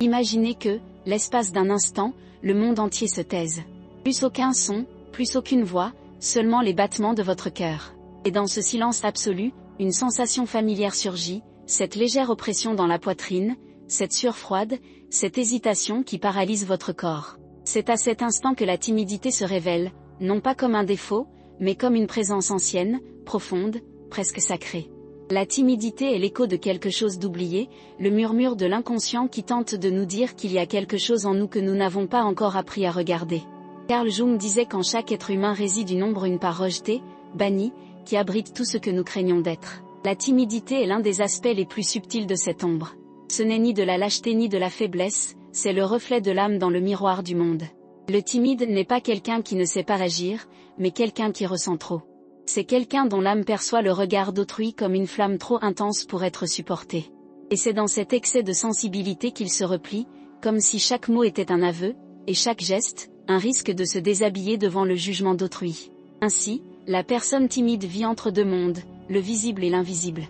Imaginez que, l'espace d'un instant, le monde entier se taise. Plus aucun son, plus aucune voix, seulement les battements de votre cœur. Et dans ce silence absolu, une sensation familière surgit, cette légère oppression dans la poitrine, cette sueur froide, cette hésitation qui paralyse votre corps. C'est à cet instant que la timidité se révèle, non pas comme un défaut, mais comme une présence ancienne, profonde, presque sacrée. La timidité est l'écho de quelque chose d'oublié, le murmure de l'inconscient qui tente de nous dire qu'il y a quelque chose en nous que nous n'avons pas encore appris à regarder. Carl Jung disait qu'en chaque être humain réside une part rejetée, bannie, qui abrite tout ce que nous craignons d'être. La timidité est l'un des aspects les plus subtils de cette ombre. Ce n'est ni de la lâcheté ni de la faiblesse, c'est le reflet de l'âme dans le miroir du monde. Le timide n'est pas quelqu'un qui ne sait pas agir, mais quelqu'un qui ressent trop. C'est quelqu'un dont l'âme perçoit le regard d'autrui comme une flamme trop intense pour être supportée. Et c'est dans cet excès de sensibilité qu'il se replie, comme si chaque mot était un aveu, et chaque geste, un risque de se déshabiller devant le jugement d'autrui. Ainsi, la personne timide vit entre deux mondes, le visible et l'invisible.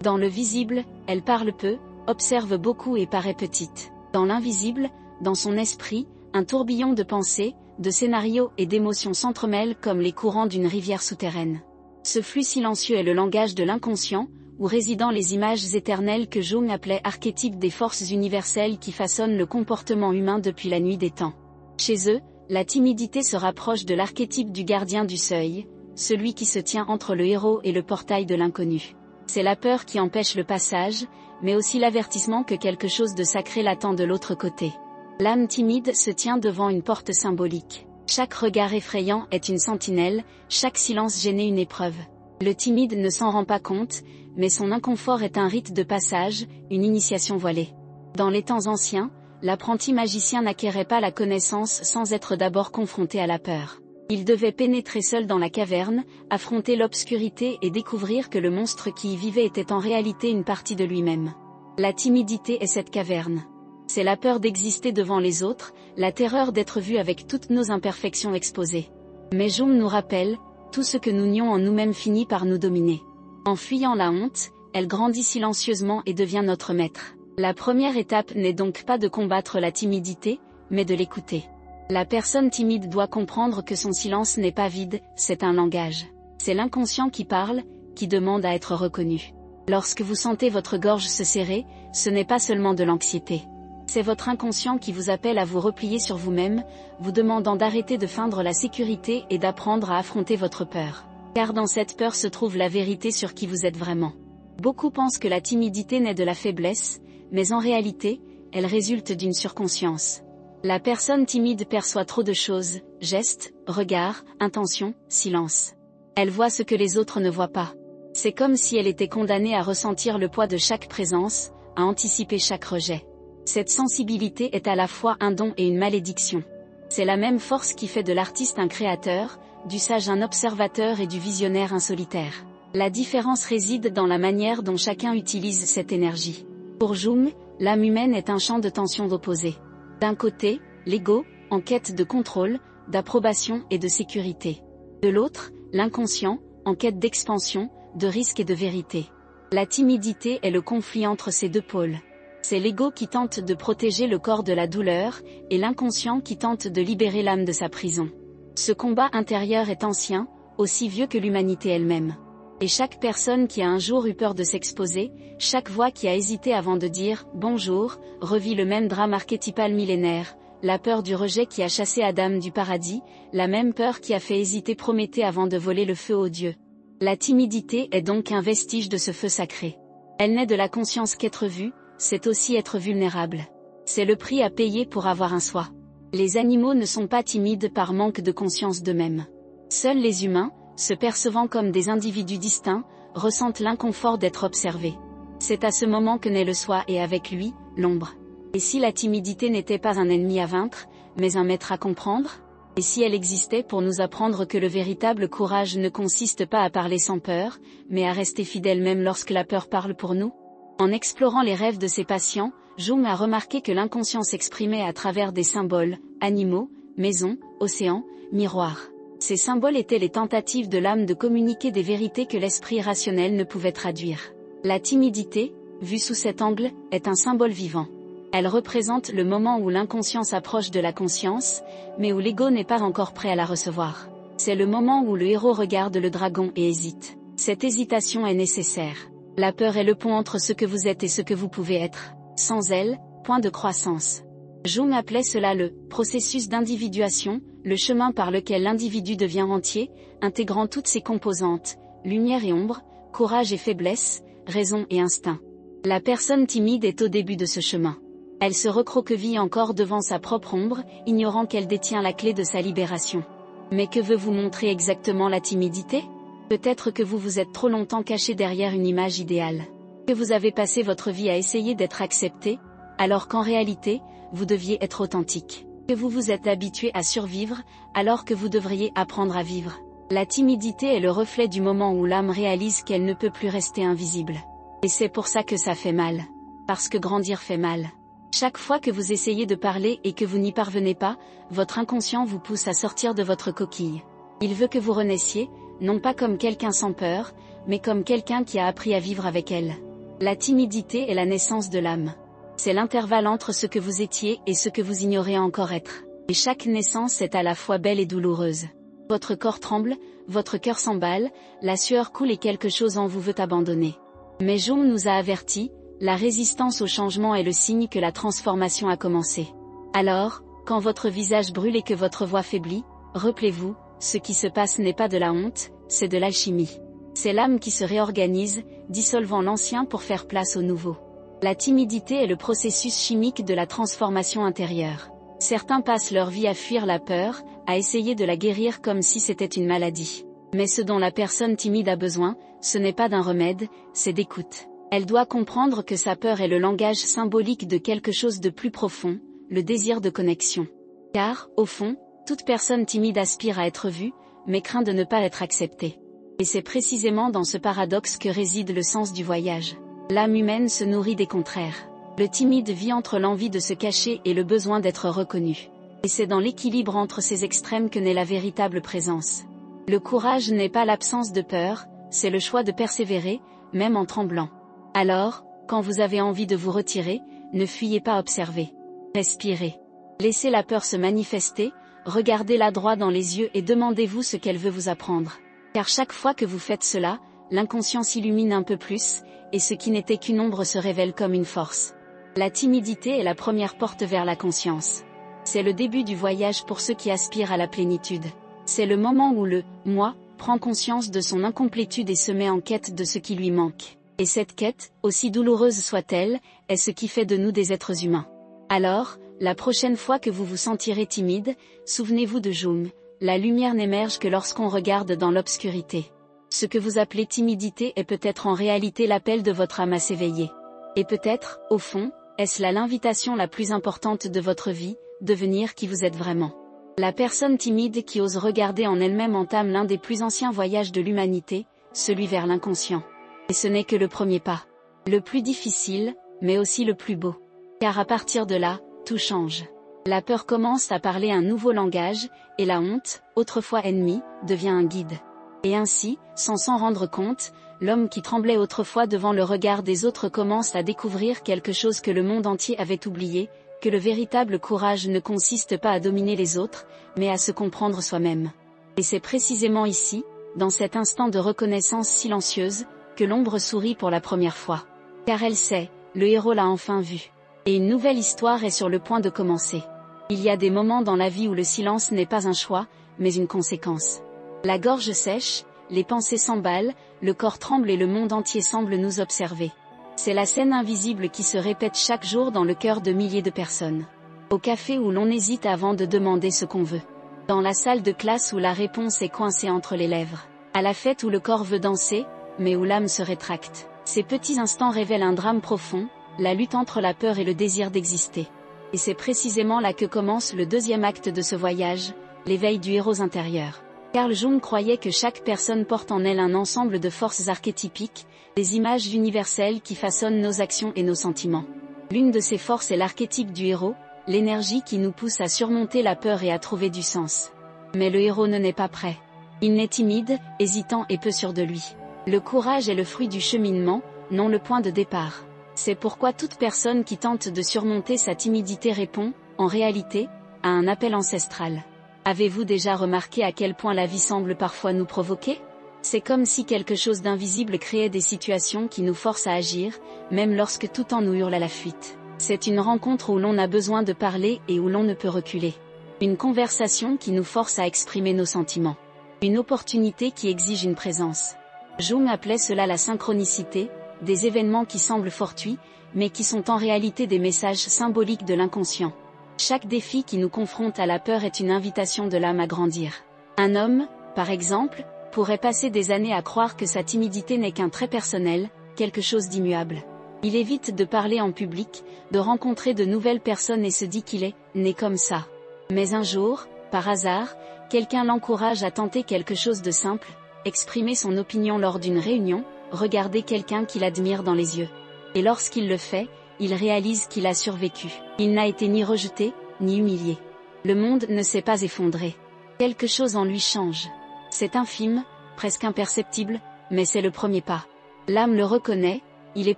Dans le visible, elle parle peu, observe beaucoup et paraît petite. Dans l'invisible, dans son esprit, un tourbillon de pensées, de scénarios et d'émotions s'entremêlent comme les courants d'une rivière souterraine. Ce flux silencieux est le langage de l'inconscient, où résident les images éternelles que Jung appelait archétypes des forces universelles qui façonnent le comportement humain depuis la nuit des temps. Chez eux, la timidité se rapproche de l'archétype du gardien du seuil, celui qui se tient entre le héros et le portail de l'inconnu. C'est la peur qui empêche le passage, mais aussi l'avertissement que quelque chose de sacré l'attend de l'autre côté. L'âme timide se tient devant une porte symbolique. Chaque regard effrayant est une sentinelle, chaque silence gêné une épreuve. Le timide ne s'en rend pas compte, mais son inconfort est un rite de passage, une initiation voilée. Dans les temps anciens, l'apprenti magicien n'acquérait pas la connaissance sans être d'abord confronté à la peur. Il devait pénétrer seul dans la caverne, affronter l'obscurité et découvrir que le monstre qui y vivait était en réalité une partie de lui-même. La timidité est cette caverne. C'est la peur d'exister devant les autres, la terreur d'être vu avec toutes nos imperfections exposées. Mais Jung nous rappelle, tout ce que nous nions en nous-mêmes finit par nous dominer. En fuyant la honte, elle grandit silencieusement et devient notre maître. La première étape n'est donc pas de combattre la timidité, mais de l'écouter. La personne timide doit comprendre que son silence n'est pas vide, c'est un langage. C'est l'inconscient qui parle, qui demande à être reconnu. Lorsque vous sentez votre gorge se serrer, ce n'est pas seulement de l'anxiété. C'est votre inconscient qui vous appelle à vous replier sur vous-même, vous demandant d'arrêter de feindre la sécurité et d'apprendre à affronter votre peur. Car dans cette peur se trouve la vérité sur qui vous êtes vraiment. Beaucoup pensent que la timidité naît de la faiblesse, mais en réalité, elle résulte d'une surconscience. La personne timide perçoit trop de choses, gestes, regards, intentions, silence. Elle voit ce que les autres ne voient pas. C'est comme si elle était condamnée à ressentir le poids de chaque présence, à anticiper chaque rejet. Cette sensibilité est à la fois un don et une malédiction. C'est la même force qui fait de l'artiste un créateur, du sage un observateur et du visionnaire un solitaire. La différence réside dans la manière dont chacun utilise cette énergie. Pour Jung, l'âme humaine est un champ de tensions opposées. D'un côté, l'ego, en quête de contrôle, d'approbation et de sécurité. De l'autre, l'inconscient, en quête d'expansion, de risque et de vérité. La timidité est le conflit entre ces deux pôles. C'est l'ego qui tente de protéger le corps de la douleur, et l'inconscient qui tente de libérer l'âme de sa prison. Ce combat intérieur est ancien, aussi vieux que l'humanité elle-même. Et chaque personne qui a un jour eu peur de s'exposer, chaque voix qui a hésité avant de dire « bonjour », revit le même drame archétypal millénaire, la peur du rejet qui a chassé Adam du paradis, la même peur qui a fait hésiter Prométhée avant de voler le feu aux dieux. La timidité est donc un vestige de ce feu sacré. Elle naît de la conscience qu'être vu, c'est aussi être vulnérable. C'est le prix à payer pour avoir un soi. Les animaux ne sont pas timides par manque de conscience d'eux-mêmes. Seuls les humains, se percevant comme des individus distincts, ressentent l'inconfort d'être observés. C'est à ce moment que naît le soi et avec lui, l'ombre. Et si la timidité n'était pas un ennemi à vaincre, mais un maître à comprendre ? Et si elle existait pour nous apprendre que le véritable courage ne consiste pas à parler sans peur, mais à rester fidèle même lorsque la peur parle pour nous ? En explorant les rêves de ses patients, Jung a remarqué que l'inconscient s'exprimait à travers des symboles, animaux, maisons, océans, miroirs. Ces symboles étaient les tentatives de l'âme de communiquer des vérités que l'esprit rationnel ne pouvait traduire. La timidité, vue sous cet angle, est un symbole vivant. Elle représente le moment où l'inconscient s'approche de la conscience, mais où l'ego n'est pas encore prêt à la recevoir. C'est le moment où le héros regarde le dragon et hésite. Cette hésitation est nécessaire. La peur est le pont entre ce que vous êtes et ce que vous pouvez être. Sans elle, point de croissance. Jung appelait cela le processus d'individuation, le chemin par lequel l'individu devient entier, intégrant toutes ses composantes, lumière et ombre, courage et faiblesse, raison et instinct. La personne timide est au début de ce chemin. Elle se recroqueville encore devant sa propre ombre, ignorant qu'elle détient la clé de sa libération. Mais que veut vous montrer exactement la timidité ? Peut-être que vous vous êtes trop longtemps caché derrière une image idéale. Que vous avez passé votre vie à essayer d'être accepté, alors qu'en réalité, vous deviez être authentique. Que vous vous êtes habitué à survivre, alors que vous devriez apprendre à vivre. La timidité est le reflet du moment où l'âme réalise qu'elle ne peut plus rester invisible. Et c'est pour ça que ça fait mal. Parce que grandir fait mal. Chaque fois que vous essayez de parler et que vous n'y parvenez pas, votre inconscient vous pousse à sortir de votre coquille. Il veut que vous renaissiez, non pas comme quelqu'un sans peur, mais comme quelqu'un qui a appris à vivre avec elle. La timidité est la naissance de l'âme. C'est l'intervalle entre ce que vous étiez et ce que vous ignorez encore être. Et chaque naissance est à la fois belle et douloureuse. Votre corps tremble, votre cœur s'emballe, la sueur coule et quelque chose en vous veut abandonner. Mais Jung nous a avertis, la résistance au changement est le signe que la transformation a commencé. Alors, quand votre visage brûle et que votre voix faiblit, rappelez-vous, ce qui se passe n'est pas de la honte, c'est de l'alchimie. C'est l'âme qui se réorganise, dissolvant l'ancien pour faire place au nouveau. La timidité est le processus chimique de la transformation intérieure. Certains passent leur vie à fuir la peur, à essayer de la guérir comme si c'était une maladie. Mais ce dont la personne timide a besoin, ce n'est pas d'un remède, c'est d'écoute. Elle doit comprendre que sa peur est le langage symbolique de quelque chose de plus profond, le désir de connexion. Car, au fond, toute personne timide aspire à être vue, mais craint de ne pas être acceptée. Et c'est précisément dans ce paradoxe que réside le sens du voyage. L'âme humaine se nourrit des contraires. Le timide vit entre l'envie de se cacher et le besoin d'être reconnu. Et c'est dans l'équilibre entre ces extrêmes que naît la véritable présence. Le courage n'est pas l'absence de peur, c'est le choix de persévérer, même en tremblant. Alors, quand vous avez envie de vous retirer, ne fuyez pas observer. Respirez. Laissez la peur se manifester, regardez-la droit dans les yeux et demandez-vous ce qu'elle veut vous apprendre. Car chaque fois que vous faites cela, l'inconscient s'illumine un peu plus, et ce qui n'était qu'une ombre se révèle comme une force. La timidité est la première porte vers la conscience. C'est le début du voyage pour ceux qui aspirent à la plénitude. C'est le moment où le « moi » prend conscience de son incomplétude et se met en quête de ce qui lui manque. Et cette quête, aussi douloureuse soit-elle, est ce qui fait de nous des êtres humains. Alors, la prochaine fois que vous vous sentirez timide, souvenez-vous de Jung, la lumière n'émerge que lorsqu'on regarde dans l'obscurité. Ce que vous appelez timidité est peut-être en réalité l'appel de votre âme à s'éveiller. Et peut-être, au fond, est-ce là l'invitation la plus importante de votre vie, devenir qui vous êtes vraiment. La personne timide qui ose regarder en elle-même entame l'un des plus anciens voyages de l'humanité, celui vers l'inconscient. Et ce n'est que le premier pas. Le plus difficile, mais aussi le plus beau. Car à partir de là, tout change. La peur commence à parler un nouveau langage, et la honte, autrefois ennemie, devient un guide. Et ainsi, sans s'en rendre compte, l'homme qui tremblait autrefois devant le regard des autres commence à découvrir quelque chose que le monde entier avait oublié, que le véritable courage ne consiste pas à dominer les autres, mais à se comprendre soi-même. Et c'est précisément ici, dans cet instant de reconnaissance silencieuse, que l'ombre sourit pour la première fois. Car elle sait, le héros l'a enfin vu. Et une nouvelle histoire est sur le point de commencer. Il y a des moments dans la vie où le silence n'est pas un choix, mais une conséquence. La gorge sèche, les pensées s'emballent, le corps tremble et le monde entier semble nous observer. C'est la scène invisible qui se répète chaque jour dans le cœur de milliers de personnes. Au café où l'on hésite avant de demander ce qu'on veut. Dans la salle de classe où la réponse est coincée entre les lèvres. À la fête où le corps veut danser, mais où l'âme se rétracte. Ces petits instants révèlent un drame profond, la lutte entre la peur et le désir d'exister. Et c'est précisément là que commence le deuxième acte de ce voyage, l'éveil du héros intérieur. Carl Jung croyait que chaque personne porte en elle un ensemble de forces archétypiques, des images universelles qui façonnent nos actions et nos sentiments. L'une de ces forces est l'archétype du héros, l'énergie qui nous pousse à surmonter la peur et à trouver du sens. Mais le héros ne n'est pas prêt. Il n'est timide, hésitant et peu sûr de lui. Le courage est le fruit du cheminement, non le point de départ. C'est pourquoi toute personne qui tente de surmonter sa timidité répond, en réalité, à un appel ancestral. Avez-vous déjà remarqué à quel point la vie semble parfois nous provoquer ? C'est comme si quelque chose d'invisible créait des situations qui nous forcent à agir, même lorsque tout en nous hurle à la fuite. C'est une rencontre où l'on a besoin de parler et où l'on ne peut reculer. Une conversation qui nous force à exprimer nos sentiments. Une opportunité qui exige une présence. Jung appelait cela la synchronicité, des événements qui semblent fortuits, mais qui sont en réalité des messages symboliques de l'inconscient. Chaque défi qui nous confronte à la peur est une invitation de l'âme à grandir. Un homme, par exemple, pourrait passer des années à croire que sa timidité n'est qu'un trait personnel, quelque chose d'immuable. Il évite de parler en public, de rencontrer de nouvelles personnes et se dit qu'il est né comme ça. Mais un jour, par hasard, quelqu'un l'encourage à tenter quelque chose de simple, exprimer son opinion lors d'une réunion, regarder quelqu'un qu'il admire dans les yeux. Et lorsqu'il le fait, il réalise qu'il a survécu. Il n'a été ni rejeté, ni humilié. Le monde ne s'est pas effondré. Quelque chose en lui change. C'est infime, presque imperceptible, mais c'est le premier pas. L'âme le reconnaît, il est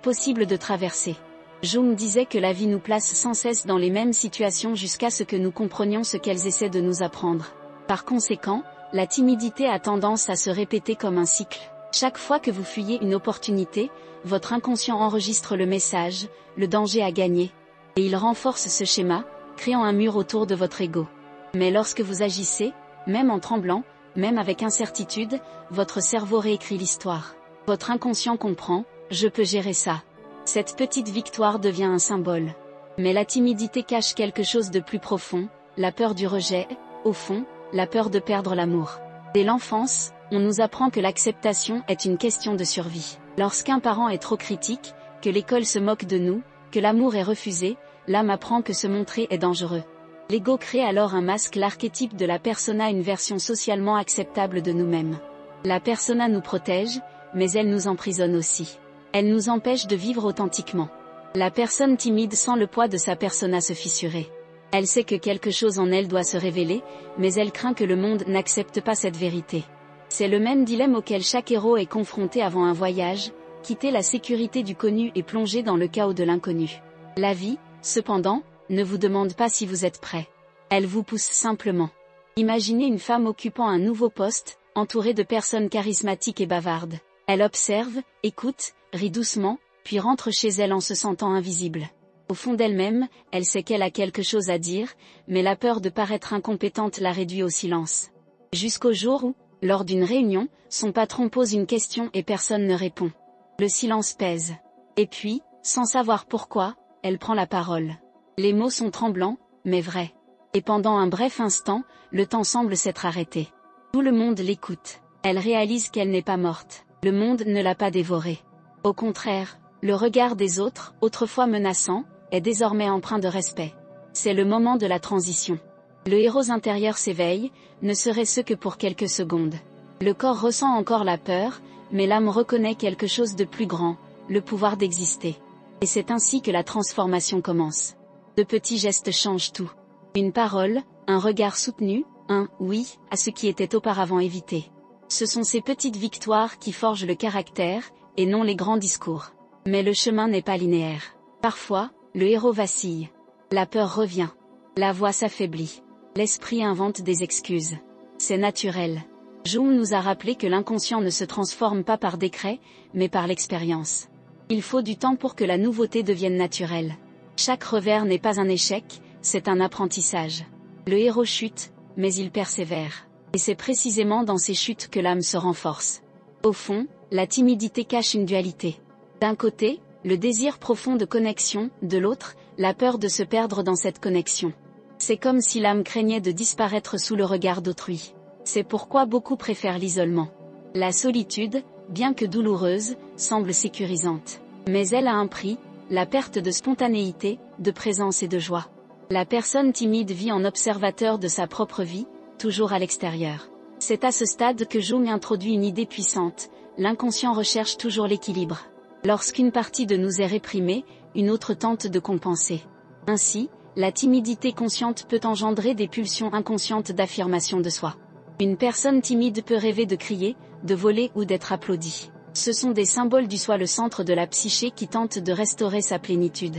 possible de traverser. Jung disait que la vie nous place sans cesse dans les mêmes situations jusqu'à ce que nous comprenions ce qu'elles essaient de nous apprendre. Par conséquent, la timidité a tendance à se répéter comme un cycle. Chaque fois que vous fuyez une opportunité, votre inconscient enregistre le message, le danger à gagner. Et il renforce ce schéma, créant un mur autour de votre ego. Mais lorsque vous agissez, même en tremblant, même avec incertitude, votre cerveau réécrit l'histoire. Votre inconscient comprend, je peux gérer ça. Cette petite victoire devient un symbole. Mais la timidité cache quelque chose de plus profond, la peur du rejet, au fond, la peur de perdre l'amour. Dès l'enfance, on nous apprend que l'acceptation est une question de survie. Lorsqu'un parent est trop critique, que l'école se moque de nous, que l'amour est refusé, l'âme apprend que se montrer est dangereux. L'ego crée alors un masque, l'archétype de la persona, une version socialement acceptable de nous-mêmes. La persona nous protège, mais elle nous emprisonne aussi. Elle nous empêche de vivre authentiquement. La personne timide sent le poids de sa persona se fissurer. Elle sait que quelque chose en elle doit se révéler, mais elle craint que le monde n'accepte pas cette vérité. C'est le même dilemme auquel chaque héros est confronté avant un voyage, quitter la sécurité du connu et plonger dans le chaos de l'inconnu. La vie, cependant, ne vous demande pas si vous êtes prêt. Elle vous pousse simplement. Imaginez une femme occupant un nouveau poste, entourée de personnes charismatiques et bavardes. Elle observe, écoute, rit doucement, puis rentre chez elle en se sentant invisible. Au fond d'elle-même, elle sait qu'elle a quelque chose à dire, mais la peur de paraître incompétente la réduit au silence. Jusqu'au jour où, lors d'une réunion, son patron pose une question et personne ne répond. Le silence pèse. Et puis, sans savoir pourquoi, elle prend la parole. Les mots sont tremblants, mais vrais. Et pendant un bref instant, le temps semble s'être arrêté. Tout le monde l'écoute. Elle réalise qu'elle n'est pas morte. Le monde ne l'a pas dévorée. Au contraire, le regard des autres, autrefois menaçant, est désormais empreint de respect. C'est le moment de la transition. Le héros intérieur s'éveille, ne serait-ce que pour quelques secondes. Le corps ressent encore la peur, mais l'âme reconnaît quelque chose de plus grand, le pouvoir d'exister. Et c'est ainsi que la transformation commence. De petits gestes changent tout. Une parole, un regard soutenu, un « oui » à ce qui était auparavant évité. Ce sont ces petites victoires qui forgent le caractère, et non les grands discours. Mais le chemin n'est pas linéaire. Parfois, le héros vacille. La peur revient. La voix s'affaiblit. L'esprit invente des excuses. C'est naturel. Jung nous a rappelé que l'inconscient ne se transforme pas par décret, mais par l'expérience. Il faut du temps pour que la nouveauté devienne naturelle. Chaque revers n'est pas un échec, c'est un apprentissage. Le héros chute, mais il persévère. Et c'est précisément dans ces chutes que l'âme se renforce. Au fond, la timidité cache une dualité. D'un côté, le désir profond de connexion, de l'autre, la peur de se perdre dans cette connexion. C'est comme si l'âme craignait de disparaître sous le regard d'autrui. C'est pourquoi beaucoup préfèrent l'isolement. La solitude, bien que douloureuse, semble sécurisante. Mais elle a un prix, la perte de spontanéité, de présence et de joie. La personne timide vit en observateur de sa propre vie, toujours à l'extérieur. C'est à ce stade que Jung introduit une idée puissante, l'inconscient recherche toujours l'équilibre. Lorsqu'une partie de nous est réprimée, une autre tente de compenser. Ainsi, la timidité consciente peut engendrer des pulsions inconscientes d'affirmation de soi. Une personne timide peut rêver de crier, de voler ou d'être applaudie. Ce sont des symboles du soi, le centre de la psyché qui tente de restaurer sa plénitude.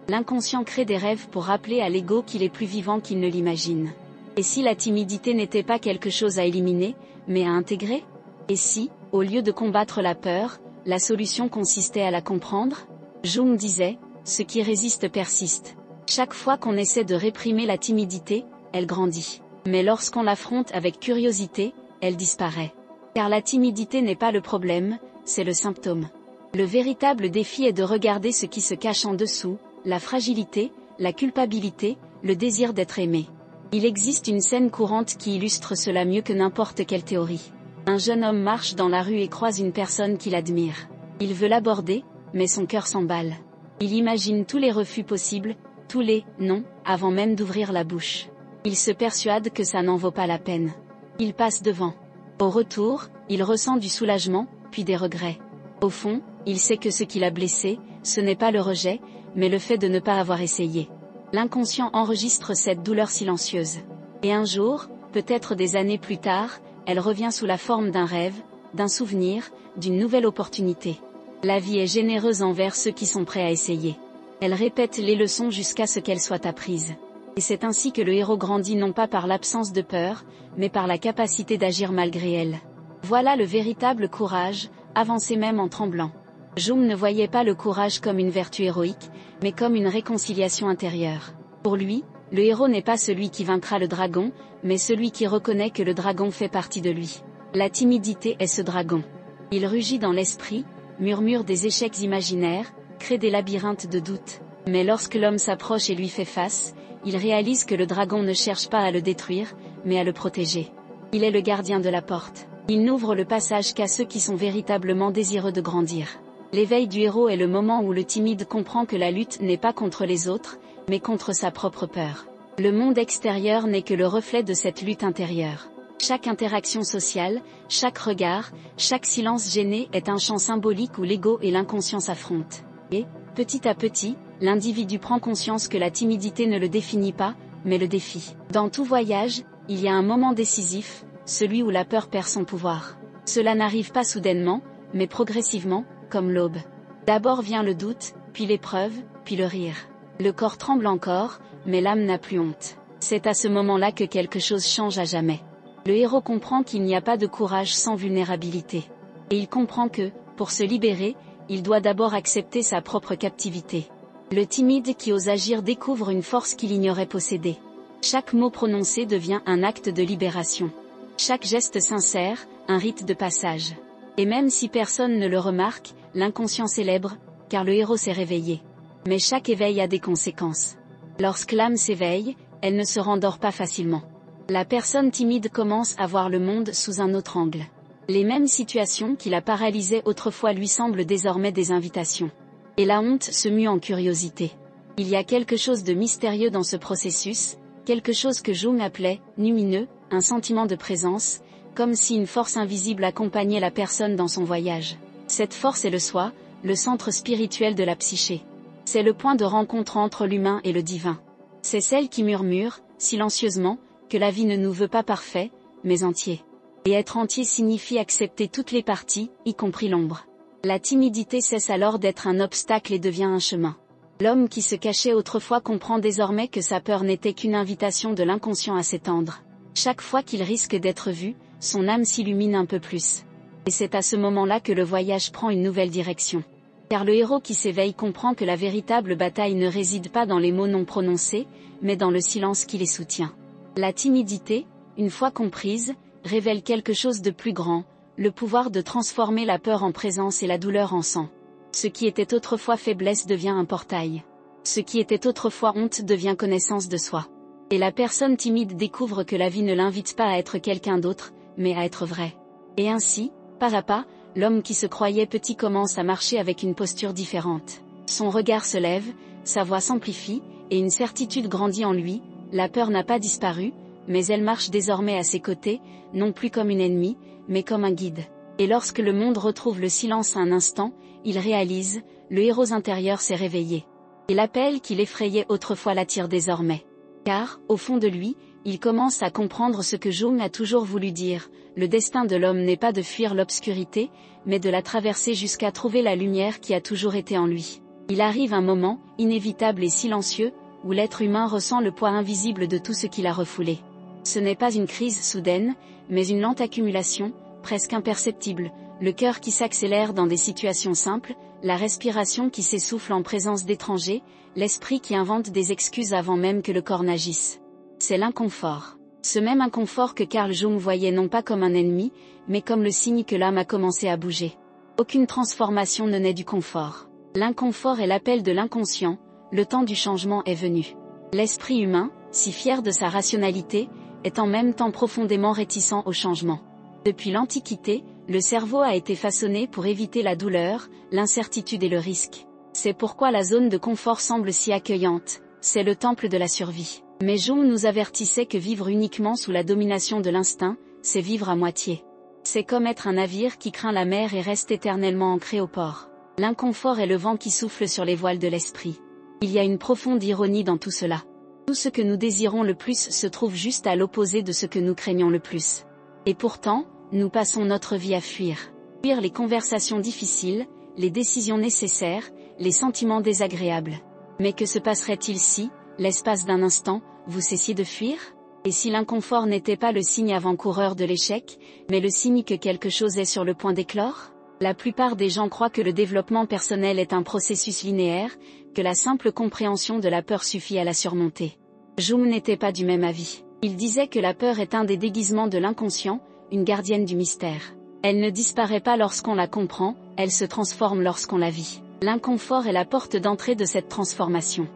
L'inconscient crée des rêves pour rappeler à l'ego qu'il est plus vivant qu'il ne l'imagine. Et si la timidité n'était pas quelque chose à éliminer, mais à intégrer? Et si, au lieu de combattre la peur, la solution consistait à la comprendre? Jung disait, ce qui résiste persiste. Chaque fois qu'on essaie de réprimer la timidité, elle grandit. Mais lorsqu'on l'affronte avec curiosité, elle disparaît. Car la timidité n'est pas le problème, c'est le symptôme. Le véritable défi est de regarder ce qui se cache en dessous, la fragilité, la culpabilité, le désir d'être aimé. Il existe une scène courante qui illustre cela mieux que n'importe quelle théorie. Un jeune homme marche dans la rue et croise une personne qu'il admire. Il veut l'aborder, mais son cœur s'emballe. Il imagine tous les refus possibles, tous les « non » avant même d'ouvrir la bouche. Il se persuade que ça n'en vaut pas la peine. Il passe devant. Au retour, il ressent du soulagement, puis des regrets. Au fond, il sait que ce qui l'a blessé, ce n'est pas le rejet, mais le fait de ne pas avoir essayé. L'inconscient enregistre cette douleur silencieuse. Et un jour, peut-être des années plus tard, elle revient sous la forme d'un rêve, d'un souvenir, d'une nouvelle opportunité. La vie est généreuse envers ceux qui sont prêts à essayer. Elle répète les leçons jusqu'à ce qu'elles soient apprises. Et c'est ainsi que le héros grandit non pas par l'absence de peur, mais par la capacité d'agir malgré elle. Voilà le véritable courage, avancer même en tremblant. Jung ne voyait pas le courage comme une vertu héroïque, mais comme une réconciliation intérieure. Pour lui, le héros n'est pas celui qui vaincra le dragon, mais celui qui reconnaît que le dragon fait partie de lui. La timidité est ce dragon. Il rugit dans l'esprit, murmure des échecs imaginaires, crée des labyrinthes de doutes. Mais lorsque l'homme s'approche et lui fait face, il réalise que le dragon ne cherche pas à le détruire, mais à le protéger. Il est le gardien de la porte. Il n'ouvre le passage qu'à ceux qui sont véritablement désireux de grandir. L'éveil du héros est le moment où le timide comprend que la lutte n'est pas contre les autres, mais contre sa propre peur. Le monde extérieur n'est que le reflet de cette lutte intérieure. Chaque interaction sociale, chaque regard, chaque silence gêné est un champ symbolique où l'ego et l'inconscient s'affrontent. Et, petit à petit, l'individu prend conscience que la timidité ne le définit pas, mais le défie. Dans tout voyage, il y a un moment décisif, celui où la peur perd son pouvoir. Cela n'arrive pas soudainement, mais progressivement, comme l'aube. D'abord vient le doute, puis l'épreuve, puis le rire. Le corps tremble encore, mais l'âme n'a plus honte. C'est à ce moment-là que quelque chose change à jamais. Le héros comprend qu'il n'y a pas de courage sans vulnérabilité. Et il comprend que, pour se libérer, il doit d'abord accepter sa propre captivité. Le timide qui ose agir découvre une force qu'il ignorait posséder. Chaque mot prononcé devient un acte de libération. Chaque geste sincère, un rite de passage. Et même si personne ne le remarque, l'inconscient célèbre, car le héros s'est réveillé. Mais chaque éveil a des conséquences. Lorsque l'âme s'éveille, elle ne se rendort pas facilement. La personne timide commence à voir le monde sous un autre angle. Les mêmes situations qui la paralysaient autrefois lui semblent désormais des invitations. Et la honte se mue en curiosité. Il y a quelque chose de mystérieux dans ce processus, quelque chose que Jung appelait « numineux », un sentiment de présence, comme si une force invisible accompagnait la personne dans son voyage. Cette force est le soi, le centre spirituel de la psyché. C'est le point de rencontre entre l'humain et le divin. C'est celle qui murmure, silencieusement, que la vie ne nous veut pas parfait, mais entier. Et être entier signifie accepter toutes les parties, y compris l'ombre. La timidité cesse alors d'être un obstacle et devient un chemin. L'homme qui se cachait autrefois comprend désormais que sa peur n'était qu'une invitation de l'inconscient à s'étendre. Chaque fois qu'il risque d'être vu, son âme s'illumine un peu plus. Et c'est à ce moment-là que le voyage prend une nouvelle direction. Car le héros qui s'éveille comprend que la véritable bataille ne réside pas dans les mots non prononcés, mais dans le silence qui les soutient. La timidité, une fois comprise, révèle quelque chose de plus grand, le pouvoir de transformer la peur en présence et la douleur en sang. Ce qui était autrefois faiblesse devient un portail. Ce qui était autrefois honte devient connaissance de soi. Et la personne timide découvre que la vie ne l'invite pas à être quelqu'un d'autre, mais à être vrai. Et ainsi, pas à pas, l'homme qui se croyait petit commence à marcher avec une posture différente. Son regard se lève, sa voix s'amplifie, et une certitude grandit en lui, la peur n'a pas disparu, mais elle marche désormais à ses côtés, non plus comme une ennemie, mais comme un guide. Et lorsque le monde retrouve le silence un instant, il réalise, le héros intérieur s'est réveillé. Et l'appel qui l'effrayait autrefois l'attire désormais. Car, au fond de lui, il commence à comprendre ce que Jung a toujours voulu dire, le destin de l'homme n'est pas de fuir l'obscurité, mais de la traverser jusqu'à trouver la lumière qui a toujours été en lui. Il arrive un moment, inévitable et silencieux, où l'être humain ressent le poids invisible de tout ce qu'il a refoulé. Ce n'est pas une crise soudaine, mais une lente accumulation, presque imperceptible, le cœur qui s'accélère dans des situations simples, la respiration qui s'essouffle en présence d'étrangers, l'esprit qui invente des excuses avant même que le corps n'agisse. C'est l'inconfort. Ce même inconfort que Carl Jung voyait non pas comme un ennemi, mais comme le signe que l'âme a commencé à bouger. Aucune transformation ne naît du confort. L'inconfort est l'appel de l'inconscient, le temps du changement est venu. L'esprit humain, si fier de sa rationalité, est en même temps profondément réticent au changement. Depuis l'Antiquité, le cerveau a été façonné pour éviter la douleur, l'incertitude et le risque. C'est pourquoi la zone de confort semble si accueillante, c'est le temple de la survie. Mais Jung nous avertissait que vivre uniquement sous la domination de l'instinct, c'est vivre à moitié. C'est comme être un navire qui craint la mer et reste éternellement ancré au port. L'inconfort est le vent qui souffle sur les voiles de l'esprit. Il y a une profonde ironie dans tout cela. Tout ce que nous désirons le plus se trouve juste à l'opposé de ce que nous craignons le plus. Et pourtant, nous passons notre vie à fuir. Fuir les conversations difficiles, les décisions nécessaires, les sentiments désagréables. Mais que se passerait-il si, l'espace d'un instant, vous cessiez de fuir? Et si l'inconfort n'était pas le signe avant-coureur de l'échec, mais le signe que quelque chose est sur le point d'éclore? La plupart des gens croient que le développement personnel est un processus linéaire, que la simple compréhension de la peur suffit à la surmonter. Jung n'était pas du même avis. Il disait que la peur est un des déguisements de l'inconscient, une gardienne du mystère. Elle ne disparaît pas lorsqu'on la comprend, elle se transforme lorsqu'on la vit. L'inconfort est la porte d'entrée de cette transformation.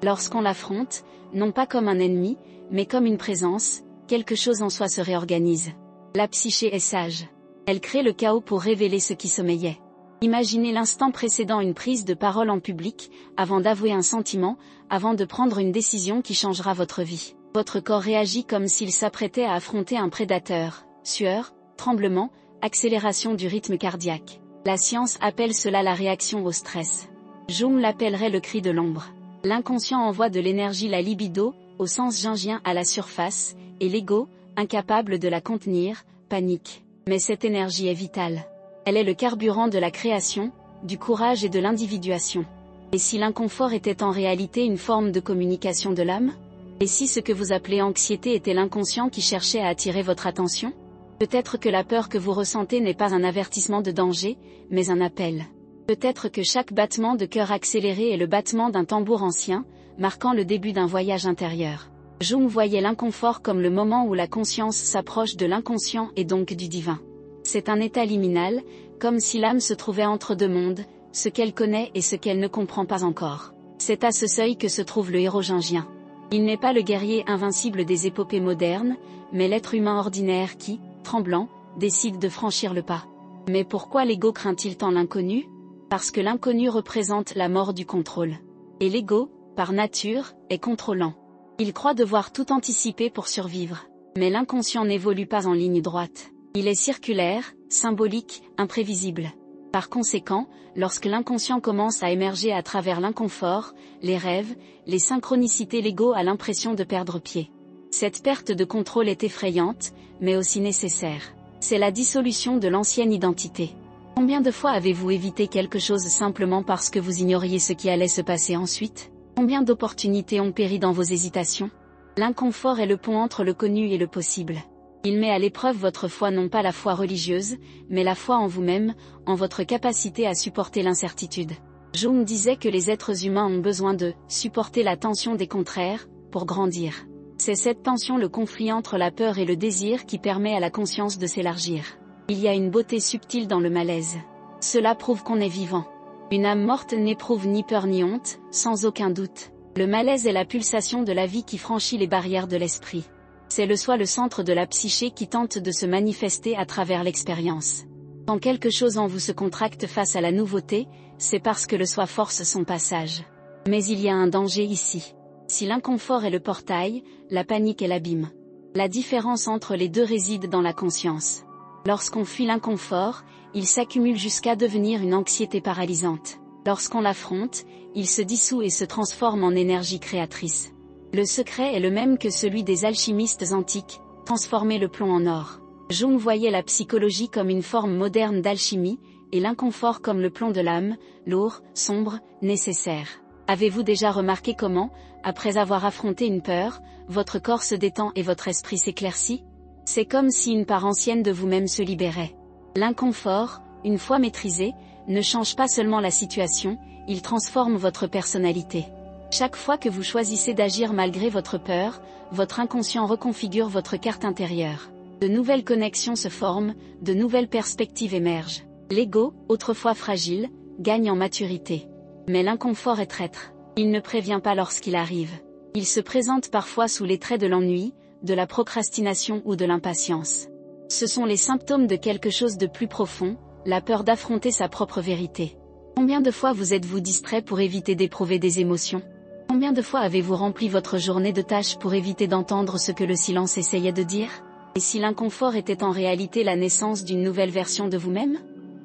Lorsqu'on l'affronte, non pas comme un ennemi, mais comme une présence, quelque chose en soi se réorganise. La psyché est sage. Elle crée le chaos pour révéler ce qui sommeillait. Imaginez l'instant précédant une prise de parole en public, avant d'avouer un sentiment, avant de prendre une décision qui changera votre vie. Votre corps réagit comme s'il s'apprêtait à affronter un prédateur. Sueur, tremblement, accélération du rythme cardiaque. La science appelle cela la réaction au stress. Jung l'appellerait le cri de l'ombre. L'inconscient envoie de l'énergie, la libido, au sens jungien à la surface, et l'ego, incapable de la contenir, panique. Mais cette énergie est vitale. Elle est le carburant de la création, du courage et de l'individuation. Et si l'inconfort était en réalité une forme de communication de l'âme? Et si ce que vous appelez anxiété était l'inconscient qui cherchait à attirer votre attention? Peut-être que la peur que vous ressentez n'est pas un avertissement de danger, mais un appel. Peut-être que chaque battement de cœur accéléré est le battement d'un tambour ancien, marquant le début d'un voyage intérieur. Jung voyait l'inconfort comme le moment où la conscience s'approche de l'inconscient et donc du divin. C'est un état liminal, comme si l'âme se trouvait entre deux mondes, ce qu'elle connaît et ce qu'elle ne comprend pas encore. C'est à ce seuil que se trouve le héros jungien. Il n'est pas le guerrier invincible des épopées modernes, mais l'être humain ordinaire qui, tremblant, décide de franchir le pas. Mais pourquoi l'ego craint-il tant l'inconnu? Parce que l'inconnu représente la mort du contrôle. Et l'ego, par nature, est contrôlant. Il croit devoir tout anticiper pour survivre. Mais l'inconscient n'évolue pas en ligne droite. Il est circulaire, symbolique, imprévisible. Par conséquent, lorsque l'inconscient commence à émerger à travers l'inconfort, les rêves, les synchronicités, l'ego a l'impression de perdre pied. Cette perte de contrôle est effrayante, mais aussi nécessaire. C'est la dissolution de l'ancienne identité. Combien de fois avez-vous évité quelque chose simplement parce que vous ignoriez ce qui allait se passer ensuite? Combien d'opportunités ont péri dans vos hésitations? L'inconfort est le pont entre le connu et le possible. Il met à l'épreuve votre foi, non pas la foi religieuse, mais la foi en vous-même, en votre capacité à supporter l'incertitude. Jung disait que les êtres humains ont besoin de supporter la tension des contraires, pour grandir. C'est cette tension, le conflit entre la peur et le désir, qui permet à la conscience de s'élargir. Il y a une beauté subtile dans le malaise. Cela prouve qu'on est vivant. Une âme morte n'éprouve ni peur ni honte, sans aucun doute. Le malaise est la pulsation de la vie qui franchit les barrières de l'esprit. C'est le soi, le centre de la psyché, qui tente de se manifester à travers l'expérience. Quand quelque chose en vous se contracte face à la nouveauté, c'est parce que le soi force son passage. Mais il y a un danger ici. Si l'inconfort est le portail, la panique est l'abîme. La différence entre les deux réside dans la conscience. Lorsqu'on fuit l'inconfort, il s'accumule jusqu'à devenir une anxiété paralysante. Lorsqu'on l'affronte, il se dissout et se transforme en énergie créatrice. Le secret est le même que celui des alchimistes antiques, transformer le plomb en or. Jung voyait la psychologie comme une forme moderne d'alchimie, et l'inconfort comme le plomb de l'âme, lourd, sombre, nécessaire. Avez-vous déjà remarqué comment, après avoir affronté une peur, votre corps se détend et votre esprit s'éclaircit? C'est comme si une part ancienne de vous-même se libérait. L'inconfort, une fois maîtrisé, ne change pas seulement la situation, il transforme votre personnalité. Chaque fois que vous choisissez d'agir malgré votre peur, votre inconscient reconfigure votre carte intérieure. De nouvelles connexions se forment, de nouvelles perspectives émergent. L'ego, autrefois fragile, gagne en maturité. Mais l'inconfort est traître. Il ne prévient pas lorsqu'il arrive. Il se présente parfois sous les traits de l'ennui, de la procrastination ou de l'impatience. Ce sont les symptômes de quelque chose de plus profond, la peur d'affronter sa propre vérité. Combien de fois vous êtes-vous distrait pour éviter d'éprouver des émotions? Combien de fois avez-vous rempli votre journée de tâches pour éviter d'entendre ce que le silence essayait de dire? Et si l'inconfort était en réalité la naissance d'une nouvelle version de vous-même?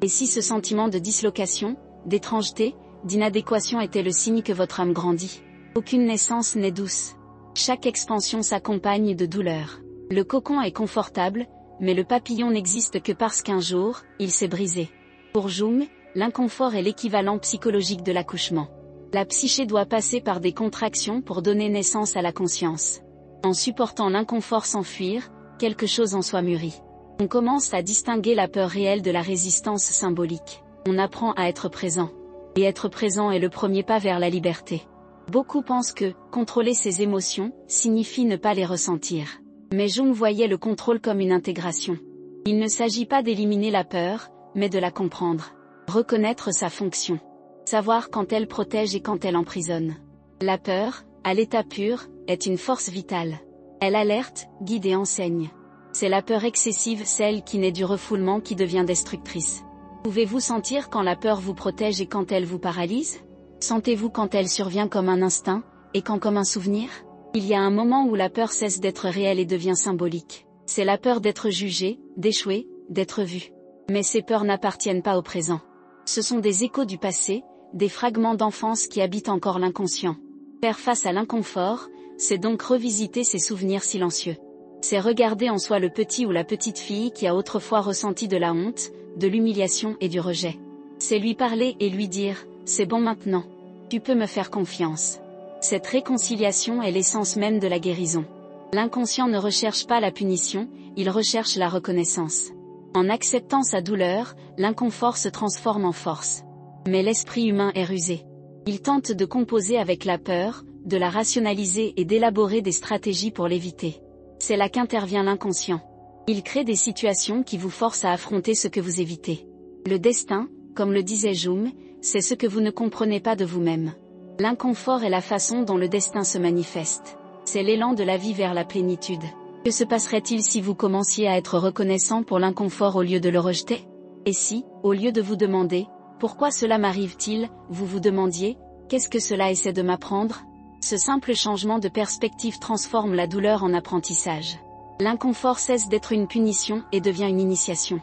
Et si ce sentiment de dislocation, d'étrangeté, d'inadéquation était le signe que votre âme grandit? Aucune naissance n'est douce. Chaque expansion s'accompagne de douleur. Le cocon est confortable, mais le papillon n'existe que parce qu'un jour, il s'est brisé. Pour Jung, l'inconfort est l'équivalent psychologique de l'accouchement. La psyché doit passer par des contractions pour donner naissance à la conscience. En supportant l'inconfort sans fuir, quelque chose en soi mûrit. On commence à distinguer la peur réelle de la résistance symbolique. On apprend à être présent. Et être présent est le premier pas vers la liberté. Beaucoup pensent que contrôler ses émotions signifie ne pas les ressentir. Mais Jung voyait le contrôle comme une intégration. Il ne s'agit pas d'éliminer la peur, mais de la comprendre. Reconnaître sa fonction. Savoir quand elle protège et quand elle emprisonne. La peur, à l'état pur, est une force vitale. Elle alerte, guide et enseigne. C'est la peur excessive, celle qui naît du refoulement, qui devient destructrice. Pouvez-vous sentir quand la peur vous protège et quand elle vous paralyse? Sentez-vous quand elle survient comme un instinct, et quand comme un souvenir? Il y a un moment où la peur cesse d'être réelle et devient symbolique. C'est la peur d'être jugé, d'échouer, d'être vu. Mais ces peurs n'appartiennent pas au présent. Ce sont des échos du passé, des fragments d'enfance qui habitent encore l'inconscient. Faire face à l'inconfort, c'est donc revisiter ses souvenirs silencieux. C'est regarder en soi le petit ou la petite fille qui a autrefois ressenti de la honte, de l'humiliation et du rejet. C'est lui parler et lui dire « C'est bon maintenant. Tu peux me faire confiance ». Cette réconciliation est l'essence même de la guérison. L'inconscient ne recherche pas la punition, il recherche la reconnaissance. En acceptant sa douleur, l'inconfort se transforme en force. Mais l'esprit humain est rusé. Il tente de composer avec la peur, de la rationaliser et d'élaborer des stratégies pour l'éviter. C'est là qu'intervient l'inconscient. Il crée des situations qui vous forcent à affronter ce que vous évitez. Le destin, comme le disait Jung, c'est ce que vous ne comprenez pas de vous-même. L'inconfort est la façon dont le destin se manifeste. C'est l'élan de la vie vers la plénitude. Que se passerait-il si vous commenciez à être reconnaissant pour l'inconfort au lieu de le rejeter? Et si, au lieu de vous demander « Pourquoi cela m'arrive-t-il ?», vous vous demandiez « Qu'est-ce que cela essaie de m'apprendre ?» Ce simple changement de perspective transforme la douleur en apprentissage. L'inconfort cesse d'être une punition et devient une initiation.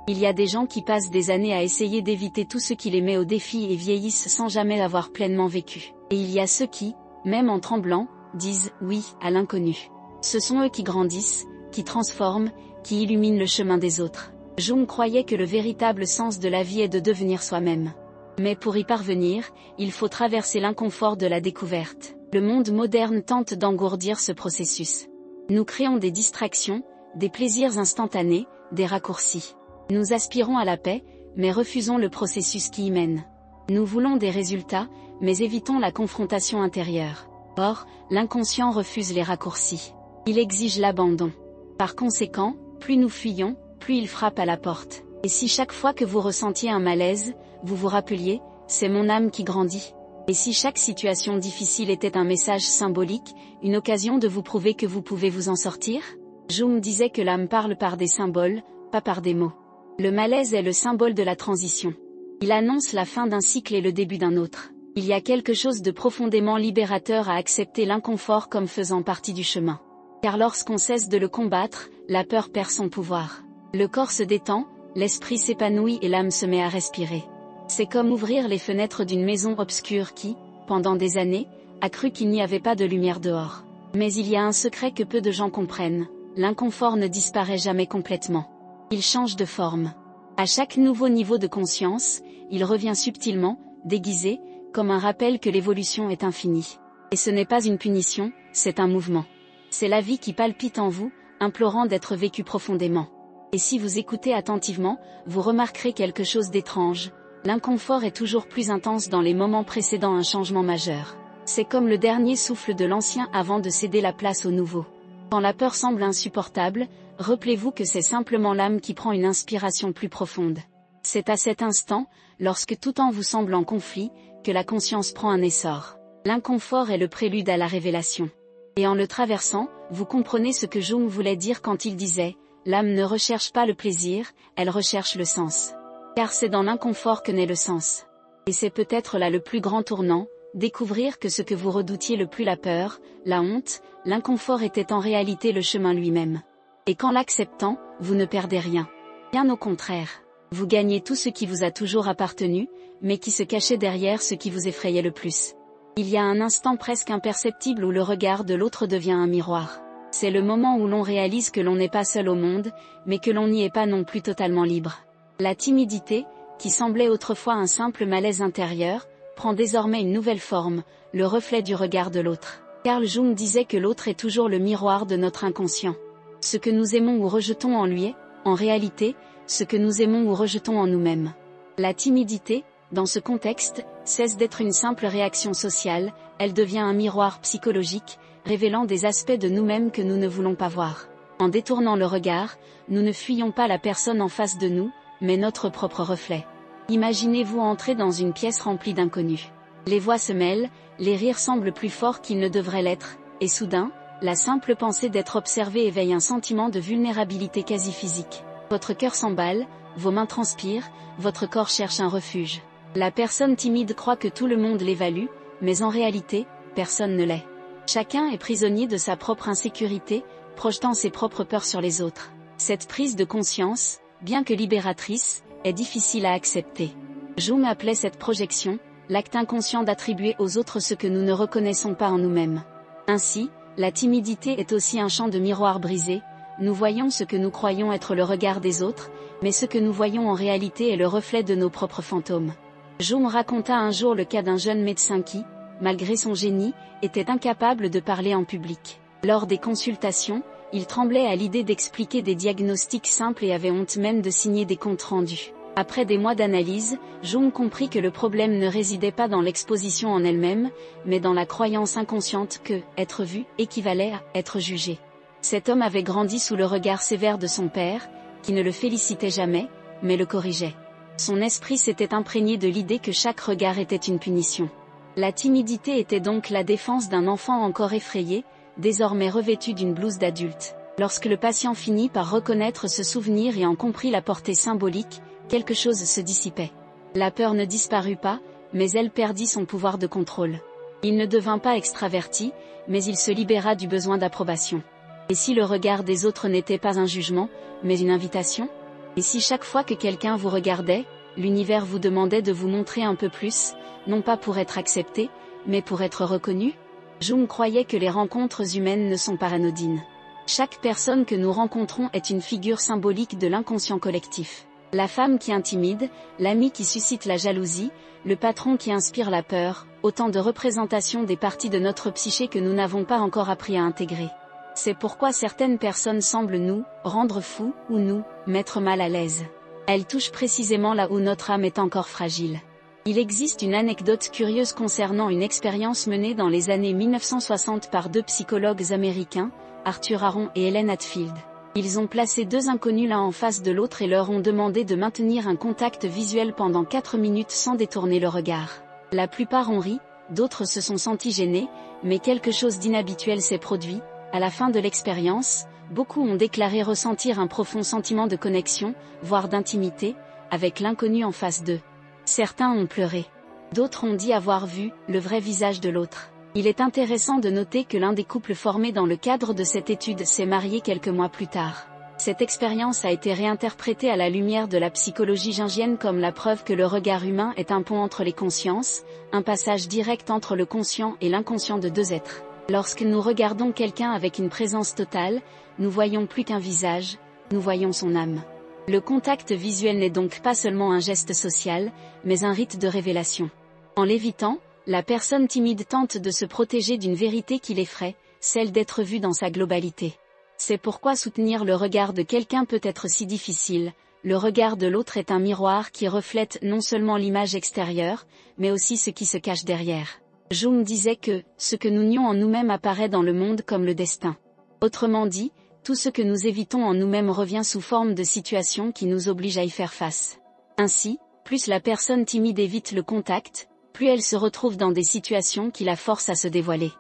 Il y a des gens qui passent des années à essayer d'éviter tout ce qui les met au défi et vieillissent sans jamais avoir pleinement vécu. Et il y a ceux qui, même en tremblant, disent « oui » à l'inconnu. Ce sont eux qui grandissent, qui transforment, qui illuminent le chemin des autres. Jung croyait que le véritable sens de la vie est de devenir soi-même. Mais pour y parvenir, il faut traverser l'inconfort de la découverte. Le monde moderne tente d'engourdir ce processus. Nous créons des distractions, des plaisirs instantanés, des raccourcis. Nous aspirons à la paix, mais refusons le processus qui y mène. Nous voulons des résultats, mais évitons la confrontation intérieure. Or, l'inconscient refuse les raccourcis. Il exige l'abandon. Par conséquent, plus nous fuyons, plus il frappe à la porte. Et si chaque fois que vous ressentiez un malaise, vous vous rappeliez « c'est mon âme qui grandit ». Et si chaque situation difficile était un message symbolique, une occasion de vous prouver que vous pouvez vous en sortir? Jung disait que l'âme parle par des symboles, pas par des mots. Le malaise est le symbole de la transition. Il annonce la fin d'un cycle et le début d'un autre. Il y a quelque chose de profondément libérateur à accepter l'inconfort comme faisant partie du chemin. Car lorsqu'on cesse de le combattre, la peur perd son pouvoir. Le corps se détend, l'esprit s'épanouit et l'âme se met à respirer. C'est comme ouvrir les fenêtres d'une maison obscure qui, pendant des années, a cru qu'il n'y avait pas de lumière dehors. Mais il y a un secret que peu de gens comprennent. L'inconfort ne disparaît jamais complètement. Il change de forme. À chaque nouveau niveau de conscience, il revient subtilement, déguisé, comme un rappel que l'évolution est infinie. Et ce n'est pas une punition, c'est un mouvement. C'est la vie qui palpite en vous, implorant d'être vécue profondément. Et si vous écoutez attentivement, vous remarquerez quelque chose d'étrange. L'inconfort est toujours plus intense dans les moments précédant un changement majeur. C'est comme le dernier souffle de l'ancien avant de céder la place au nouveau. Quand la peur semble insupportable, rappelez-vous que c'est simplement l'âme qui prend une inspiration plus profonde. C'est à cet instant, lorsque tout en vous semble en conflit, que la conscience prend un essor. L'inconfort est le prélude à la révélation. Et en le traversant, vous comprenez ce que Jung voulait dire quand il disait « L'âme ne recherche pas le plaisir, elle recherche le sens. » Car c'est dans l'inconfort que naît le sens. Et c'est peut-être là le plus grand tournant, découvrir que ce que vous redoutiez le plus, la peur, la honte, l'inconfort était en réalité le chemin lui-même. Et qu'en l'acceptant, vous ne perdez rien. Bien au contraire. Vous gagnez tout ce qui vous a toujours appartenu, mais qui se cachait derrière ce qui vous effrayait le plus. Il y a un instant presque imperceptible où le regard de l'autre devient un miroir. C'est le moment où l'on réalise que l'on n'est pas seul au monde, mais que l'on n'y est pas non plus totalement libre. La timidité, qui semblait autrefois un simple malaise intérieur, prend désormais une nouvelle forme, le reflet du regard de l'autre. Carl Jung disait que l'autre est toujours le miroir de notre inconscient. Ce que nous aimons ou rejetons en lui est, en réalité, ce que nous aimons ou rejetons en nous-mêmes. La timidité, dans ce contexte, cesse d'être une simple réaction sociale, elle devient un miroir psychologique, révélant des aspects de nous-mêmes que nous ne voulons pas voir. En détournant le regard, nous ne fuyons pas la personne en face de nous, mais notre propre reflet. Imaginez-vous entrer dans une pièce remplie d'inconnus. Les voix se mêlent, les rires semblent plus forts qu'ils ne devraient l'être, et soudain, la simple pensée d'être observé éveille un sentiment de vulnérabilité quasi physique. Votre cœur s'emballe, vos mains transpirent, votre corps cherche un refuge. La personne timide croit que tout le monde l'évalue, mais en réalité, personne ne l'est. Chacun est prisonnier de sa propre insécurité, projetant ses propres peurs sur les autres. Cette prise de conscience, bien que libératrice, est difficile à accepter. Jung appelait cette projection, l'acte inconscient d'attribuer aux autres ce que nous ne reconnaissons pas en nous-mêmes. Ainsi, la timidité est aussi un champ de miroir brisé, nous voyons ce que nous croyons être le regard des autres, mais ce que nous voyons en réalité est le reflet de nos propres fantômes. Jung raconta un jour le cas d'un jeune médecin qui, malgré son génie, était incapable de parler en public. Lors des consultations, il tremblait à l'idée d'expliquer des diagnostics simples et avait honte même de signer des comptes rendus. Après des mois d'analyse, Jung comprit que le problème ne résidait pas dans l'exposition en elle-même, mais dans la croyance inconsciente que être vu équivalait à être jugé. Cet homme avait grandi sous le regard sévère de son père, qui ne le félicitait jamais, mais le corrigeait. Son esprit s'était imprégné de l'idée que chaque regard était une punition. La timidité était donc la défense d'un enfant encore effrayé, désormais revêtu d'une blouse d'adulte. Lorsque le patient finit par reconnaître ce souvenir et en comprit la portée symbolique, quelque chose se dissipait. La peur ne disparut pas, mais elle perdit son pouvoir de contrôle. Il ne devint pas extraverti, mais il se libéra du besoin d'approbation. Et si le regard des autres n'était pas un jugement, mais une invitation ? Et si chaque fois que quelqu'un vous regardait, l'univers vous demandait de vous montrer un peu plus, non pas pour être accepté, mais pour être reconnu ? Jung croyait que les rencontres humaines ne sont pas anodines. Chaque personne que nous rencontrons est une figure symbolique de l'inconscient collectif. La femme qui intimide, l'ami qui suscite la jalousie, le patron qui inspire la peur, autant de représentations des parties de notre psyché que nous n'avons pas encore appris à intégrer. C'est pourquoi certaines personnes semblent nous rendre fous ou nous mettre mal à l'aise. Elles touchent précisément là où notre âme est encore fragile. Il existe une anecdote curieuse concernant une expérience menée dans les années 1960 par deux psychologues américains, Arthur Aron et Helen Hadfield. Ils ont placé deux inconnus l'un en face de l'autre et leur ont demandé de maintenir un contact visuel pendant 4 minutes sans détourner le regard. La plupart ont ri, d'autres se sont sentis gênés, mais quelque chose d'inhabituel s'est produit. À la fin de l'expérience, beaucoup ont déclaré ressentir un profond sentiment de connexion, voire d'intimité, avec l'inconnu en face d'eux. Certains ont pleuré. D'autres ont dit avoir vu le vrai visage de l'autre. Il est intéressant de noter que l'un des couples formés dans le cadre de cette étude s'est marié quelques mois plus tard. Cette expérience a été réinterprétée à la lumière de la psychologie jungienne comme la preuve que le regard humain est un pont entre les consciences, un passage direct entre le conscient et l'inconscient de deux êtres. Lorsque nous regardons quelqu'un avec une présence totale, nous voyons plus qu'un visage, nous voyons son âme. Le contact visuel n'est donc pas seulement un geste social, mais un rite de révélation. En l'évitant, la personne timide tente de se protéger d'une vérité qui l'effraie, celle d'être vue dans sa globalité. C'est pourquoi soutenir le regard de quelqu'un peut être si difficile. Le regard de l'autre est un miroir qui reflète non seulement l'image extérieure, mais aussi ce qui se cache derrière. Jung disait que « ce que nous nions en nous-mêmes apparaît dans le monde comme le destin ». Autrement dit, tout ce que nous évitons en nous-mêmes revient sous forme de situations qui nous obligent à y faire face. Ainsi, plus la personne timide évite le contact, plus elle se retrouve dans des situations qui la forcent à se dévoiler.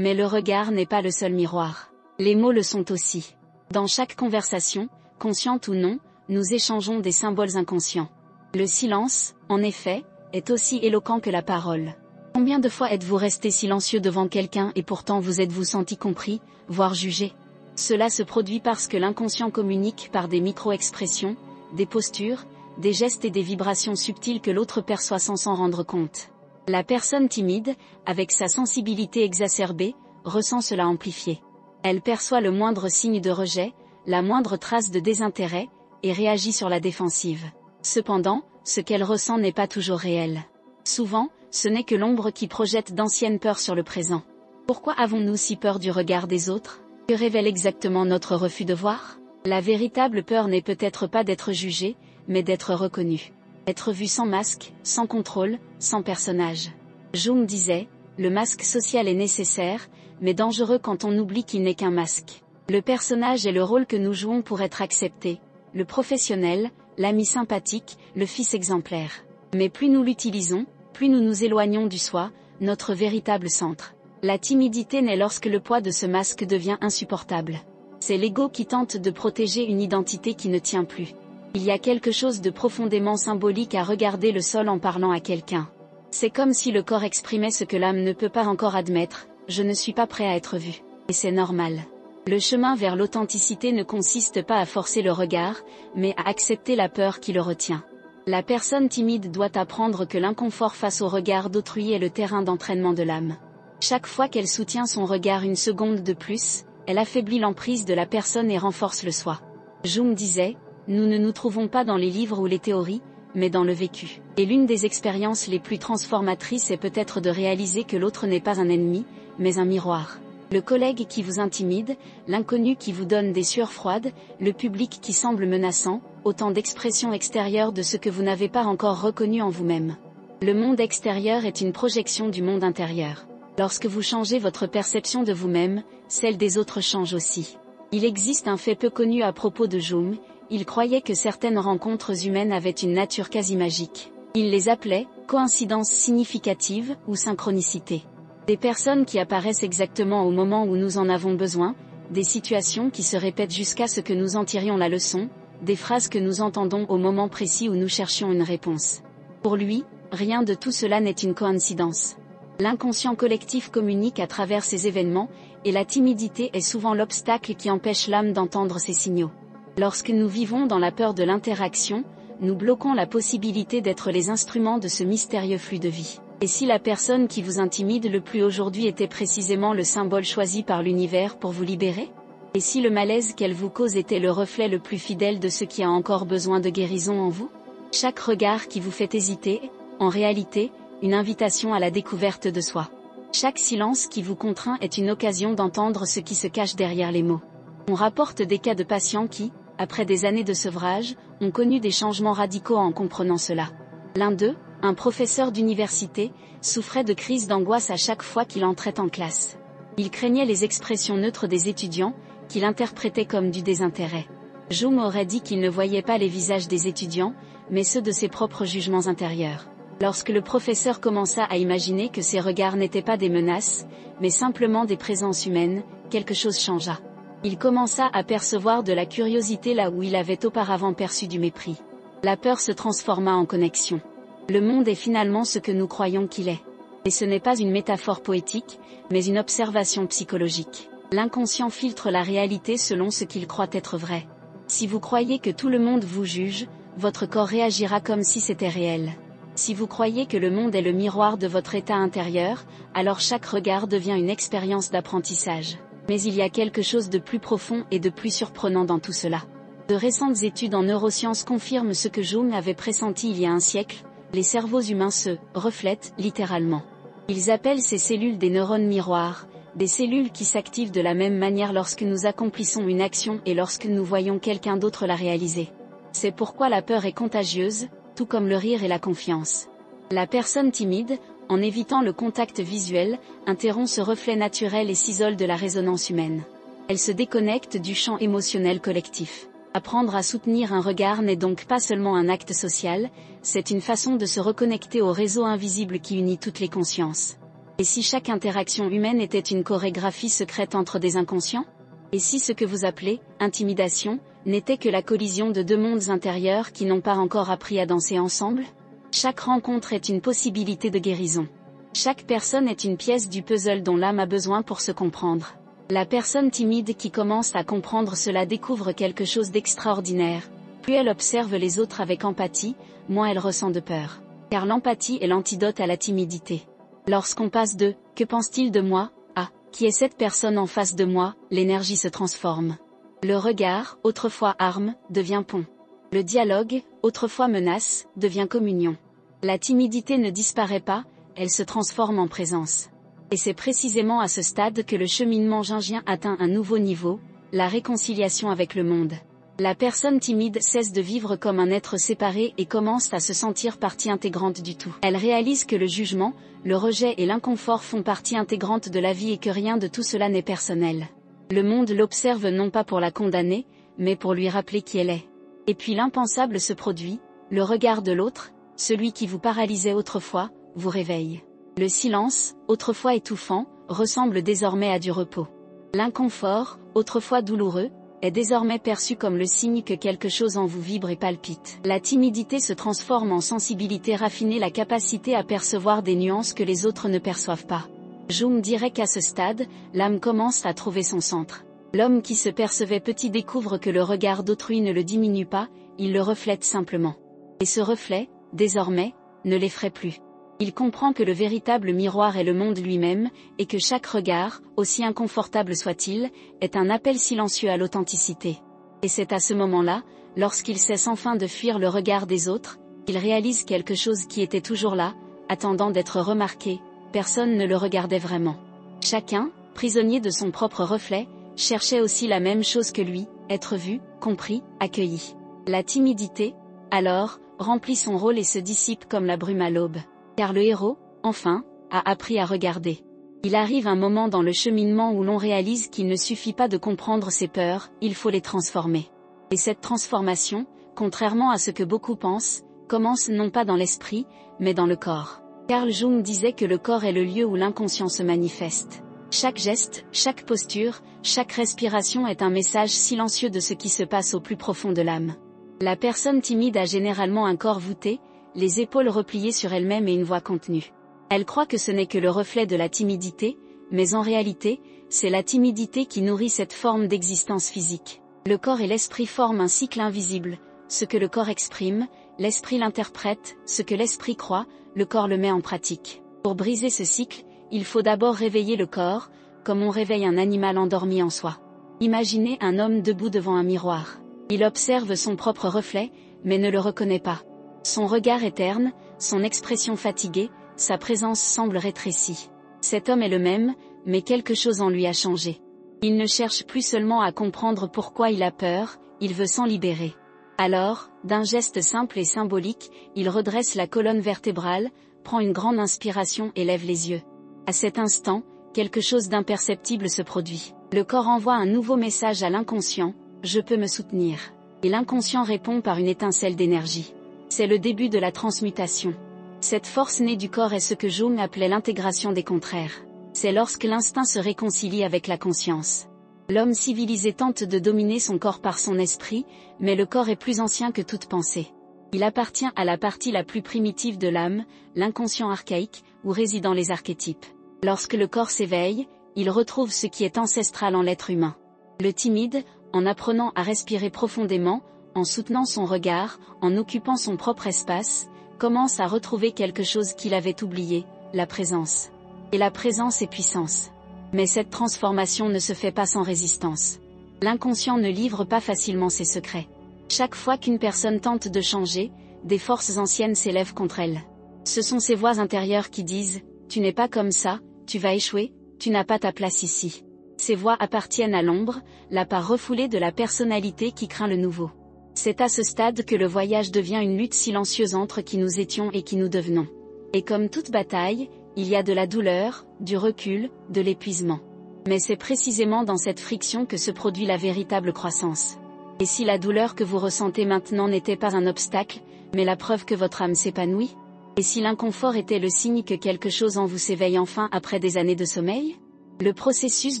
Mais le regard n'est pas le seul miroir. Les mots le sont aussi. Dans chaque conversation, consciente ou non, nous échangeons des symboles inconscients. Le silence, en effet, est aussi éloquent que la parole. Combien de fois êtes-vous resté silencieux devant quelqu'un et pourtant vous êtes-vous senti compris, voire jugé? Cela se produit parce que l'inconscient communique par des micro-expressions, des postures, des gestes et des vibrations subtiles que l'autre perçoit sans s'en rendre compte. La personne timide, avec sa sensibilité exacerbée, ressent cela amplifié. Elle perçoit le moindre signe de rejet, la moindre trace de désintérêt, et réagit sur la défensive. Cependant, ce qu'elle ressent n'est pas toujours réel. Souvent, ce n'est que l'ombre qui projette d'anciennes peurs sur le présent. Pourquoi avons-nous si peur du regard des autres? Que révèle exactement notre refus de voir? La véritable peur n'est peut-être pas d'être jugé, mais d'être reconnu. Être vu sans masque, sans contrôle, sans personnage. Jung disait, le masque social est nécessaire, mais dangereux quand on oublie qu'il n'est qu'un masque. Le personnage est le rôle que nous jouons pour être accepté, le professionnel, l'ami sympathique, le fils exemplaire. Mais plus nous l'utilisons, plus nous nous éloignons du soi, notre véritable centre. La timidité naît lorsque le poids de ce masque devient insupportable. C'est l'ego qui tente de protéger une identité qui ne tient plus. Il y a quelque chose de profondément symbolique à regarder le sol en parlant à quelqu'un. C'est comme si le corps exprimait ce que l'âme ne peut pas encore admettre, je ne suis pas prêt à être vu. Et c'est normal. Le chemin vers l'authenticité ne consiste pas à forcer le regard, mais à accepter la peur qui le retient. La personne timide doit apprendre que l'inconfort face au regard d'autrui est le terrain d'entraînement de l'âme. Chaque fois qu'elle soutient son regard une seconde de plus, elle affaiblit l'emprise de la personne et renforce le soi. Jung disait, nous ne nous trouvons pas dans les livres ou les théories, mais dans le vécu. Et l'une des expériences les plus transformatrices est peut-être de réaliser que l'autre n'est pas un ennemi, mais un miroir. Le collègue qui vous intimide, l'inconnu qui vous donne des sueurs froides, le public qui semble menaçant, autant d'expressions extérieures de ce que vous n'avez pas encore reconnu en vous-même. Le monde extérieur est une projection du monde intérieur. Lorsque vous changez votre perception de vous-même, celle des autres change aussi. Il existe un fait peu connu à propos de Jung, il croyait que certaines rencontres humaines avaient une nature quasi magique. Il les appelait « coïncidences significatives » ou « synchronicité ». Des personnes qui apparaissent exactement au moment où nous en avons besoin, des situations qui se répètent jusqu'à ce que nous en tirions la leçon, des phrases que nous entendons au moment précis où nous cherchions une réponse. Pour lui, rien de tout cela n'est une coïncidence. L'inconscient collectif communique à travers ces événements, et la timidité est souvent l'obstacle qui empêche l'âme d'entendre ces signaux. Lorsque nous vivons dans la peur de l'interaction, nous bloquons la possibilité d'être les instruments de ce mystérieux flux de vie. Et si la personne qui vous intimide le plus aujourd'hui était précisément le symbole choisi par l'univers pour vous libérer? Et si le malaise qu'elle vous cause était le reflet le plus fidèle de ce qui a encore besoin de guérison en vous? Chaque regard qui vous fait hésiter, en réalité, une invitation à la découverte de soi. Chaque silence qui vous contraint est une occasion d'entendre ce qui se cache derrière les mots. On rapporte des cas de patients qui, après des années de sevrage, ont connu des changements radicaux en comprenant cela. L'un d'eux, un professeur d'université, souffrait de crises d'angoisse à chaque fois qu'il entrait en classe. Il craignait les expressions neutres des étudiants, qu'il interprétait comme du désintérêt. Jung aurait dit qu'il ne voyait pas les visages des étudiants, mais ceux de ses propres jugements intérieurs. Lorsque le professeur commença à imaginer que ses regards n'étaient pas des menaces, mais simplement des présences humaines, quelque chose changea. Il commença à percevoir de la curiosité là où il avait auparavant perçu du mépris. La peur se transforma en connexion. Le monde est finalement ce que nous croyons qu'il est. Et ce n'est pas une métaphore poétique, mais une observation psychologique. L'inconscient filtre la réalité selon ce qu'il croit être vrai. Si vous croyez que tout le monde vous juge, votre corps réagira comme si c'était réel. Si vous croyez que le monde est le miroir de votre état intérieur, alors chaque regard devient une expérience d'apprentissage. Mais il y a quelque chose de plus profond et de plus surprenant dans tout cela. De récentes études en neurosciences confirment ce que Jung avait pressenti il y a un siècle, les cerveaux humains se reflètent littéralement. Ils appellent ces cellules des neurones miroirs, des cellules qui s'activent de la même manière lorsque nous accomplissons une action et lorsque nous voyons quelqu'un d'autre la réaliser. C'est pourquoi la peur est contagieuse, tout comme le rire et la confiance. La personne timide, en évitant le contact visuel, interrompt ce reflet naturel et s'isole de la résonance humaine. Elle se déconnecte du champ émotionnel collectif. Apprendre à soutenir un regard n'est donc pas seulement un acte social, c'est une façon de se reconnecter au réseau invisible qui unit toutes les consciences. Et si chaque interaction humaine était une chorégraphie secrète entre des inconscients? Et si ce que vous appelez intimidation n'était que la collision de deux mondes intérieurs qui n'ont pas encore appris à danser ensemble? Chaque rencontre est une possibilité de guérison. Chaque personne est une pièce du puzzle dont l'âme a besoin pour se comprendre. La personne timide qui commence à comprendre cela découvre quelque chose d'extraordinaire. Plus elle observe les autres avec empathie, moins elle ressent de peur. Car l'empathie est l'antidote à la timidité. Lorsqu'on passe de « que pense-t-il de moi ?» à « qui est cette personne en face de moi ?» l'énergie se transforme. Le regard, autrefois arme, devient pont. Le dialogue, autrefois menace, devient communion. La timidité ne disparaît pas, elle se transforme en présence. Et c'est précisément à ce stade que le cheminement jungien atteint un nouveau niveau, la réconciliation avec le monde. La personne timide cesse de vivre comme un être séparé et commence à se sentir partie intégrante du tout. Elle réalise que le jugement, le rejet et l'inconfort font partie intégrante de la vie et que rien de tout cela n'est personnel. Le monde l'observe non pas pour la condamner, mais pour lui rappeler qui elle est. Et puis l'impensable se produit, le regard de l'autre, celui qui vous paralysait autrefois, vous réveille. Le silence, autrefois étouffant, ressemble désormais à du repos. L'inconfort, autrefois douloureux, est désormais perçu comme le signe que quelque chose en vous vibre et palpite. La timidité se transforme en sensibilité raffinée, la capacité à percevoir des nuances que les autres ne perçoivent pas. Jung dirait qu'à ce stade, l'âme commence à trouver son centre. L'homme qui se percevait petit découvre que le regard d'autrui ne le diminue pas, il le reflète simplement. Et ce reflet, désormais, ne l'effraie plus. Il comprend que le véritable miroir est le monde lui-même, et que chaque regard, aussi inconfortable soit-il, est un appel silencieux à l'authenticité. Et c'est à ce moment-là, lorsqu'il cesse enfin de fuir le regard des autres, qu'il réalise quelque chose qui était toujours là, attendant d'être remarqué, personne ne le regardait vraiment. Chacun, prisonnier de son propre reflet, cherchait aussi la même chose que lui, être vu, compris, accueilli. La timidité, alors, remplit son rôle et se dissipe comme la brume à l'aube. Car le héros, enfin, a appris à regarder. Il arrive un moment dans le cheminement où l'on réalise qu'il ne suffit pas de comprendre ses peurs, il faut les transformer. Et cette transformation, contrairement à ce que beaucoup pensent, commence non pas dans l'esprit, mais dans le corps. Carl Jung disait que le corps est le lieu où l'inconscient se manifeste. Chaque geste, chaque posture, chaque respiration est un message silencieux de ce qui se passe au plus profond de l'âme. La personne timide a généralement un corps voûté, les épaules repliées sur elles-mêmes et une voix contenue. Elle croit que ce n'est que le reflet de la timidité, mais en réalité, c'est la timidité qui nourrit cette forme d'existence physique. Le corps et l'esprit forment un cycle invisible. Ce que le corps exprime, l'esprit l'interprète, ce que l'esprit croit, le corps le met en pratique. Pour briser ce cycle, il faut d'abord réveiller le corps, comme on réveille un animal endormi en soi. Imaginez un homme debout devant un miroir. Il observe son propre reflet, mais ne le reconnaît pas. Son regard est terne, son expression fatiguée, sa présence semble rétrécie. Cet homme est le même, mais quelque chose en lui a changé. Il ne cherche plus seulement à comprendre pourquoi il a peur, il veut s'en libérer. Alors, d'un geste simple et symbolique, il redresse la colonne vertébrale, prend une grande inspiration et lève les yeux. À cet instant, quelque chose d'imperceptible se produit. Le corps envoie un nouveau message à l'inconscient, « Je peux me soutenir ». Et l'inconscient répond par une étincelle d'énergie. C'est le début de la transmutation. Cette force née du corps est ce que Jung appelait l'intégration des contraires. C'est lorsque l'instinct se réconcilie avec la conscience. L'homme civilisé tente de dominer son corps par son esprit, mais le corps est plus ancien que toute pensée. Il appartient à la partie la plus primitive de l'âme, l'inconscient archaïque, où résident les archétypes. Lorsque le corps s'éveille, il retrouve ce qui est ancestral en l'être humain. Le timide, en apprenant à respirer profondément, en soutenant son regard, en occupant son propre espace, commence à retrouver quelque chose qu'il avait oublié, la présence. Et la présence est puissance. Mais cette transformation ne se fait pas sans résistance. L'inconscient ne livre pas facilement ses secrets. Chaque fois qu'une personne tente de changer, des forces anciennes s'élèvent contre elle. Ce sont ces voix intérieures qui disent « Tu n'es pas comme ça, tu vas échouer, tu n'as pas ta place ici ». Ces voix appartiennent à l'ombre, la part refoulée de la personnalité qui craint le nouveau. C'est à ce stade que le voyage devient une lutte silencieuse entre qui nous étions et qui nous devenons. Et comme toute bataille, il y a de la douleur, du recul, de l'épuisement. Mais c'est précisément dans cette friction que se produit la véritable croissance. Et si la douleur que vous ressentez maintenant n'était pas un obstacle, mais la preuve que votre âme s'épanouit? Et si l'inconfort était le signe que quelque chose en vous s'éveille enfin après des années de sommeil? Le processus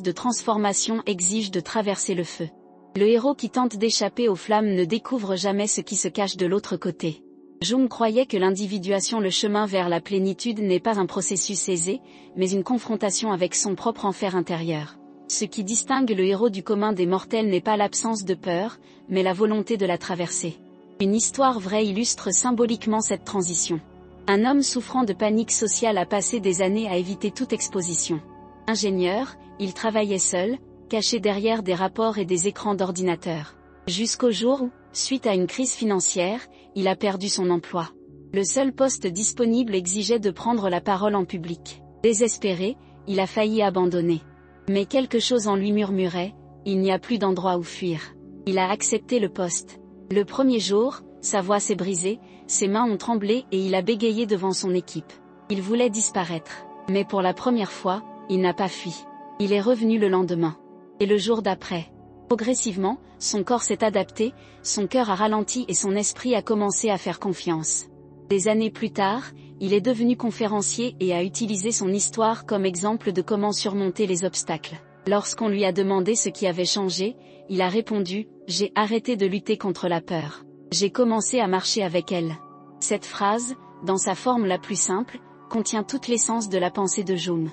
de transformation exige de traverser le feu. Le héros qui tente d'échapper aux flammes ne découvre jamais ce qui se cache de l'autre côté. Jung croyait que l'individuation, le chemin vers la plénitude, n'est pas un processus aisé, mais une confrontation avec son propre enfer intérieur. Ce qui distingue le héros du commun des mortels n'est pas l'absence de peur, mais la volonté de la traverser. Une histoire vraie illustre symboliquement cette transition. Un homme souffrant de panique sociale a passé des années à éviter toute exposition. Ingénieur, il travaillait seul, caché derrière des rapports et des écrans d'ordinateur. Jusqu'au jour où, suite à une crise financière, il a perdu son emploi. Le seul poste disponible exigeait de prendre la parole en public. Désespéré, il a failli abandonner. Mais quelque chose en lui murmurait, il n'y a plus d'endroit où fuir. Il a accepté le poste. Le premier jour, sa voix s'est brisée, ses mains ont tremblé et il a bégayé devant son équipe. Il voulait disparaître. Mais pour la première fois, il n'a pas fui. Il est revenu le lendemain. Et le jour d'après. Progressivement, son corps s'est adapté, son cœur a ralenti et son esprit a commencé à faire confiance. Des années plus tard, il est devenu conférencier et a utilisé son histoire comme exemple de comment surmonter les obstacles. Lorsqu'on lui a demandé ce qui avait changé, il a répondu « J'ai arrêté de lutter contre la peur. J'ai commencé à marcher avec elle ». Cette phrase, dans sa forme la plus simple, contient toute l'essence de la pensée de Jung.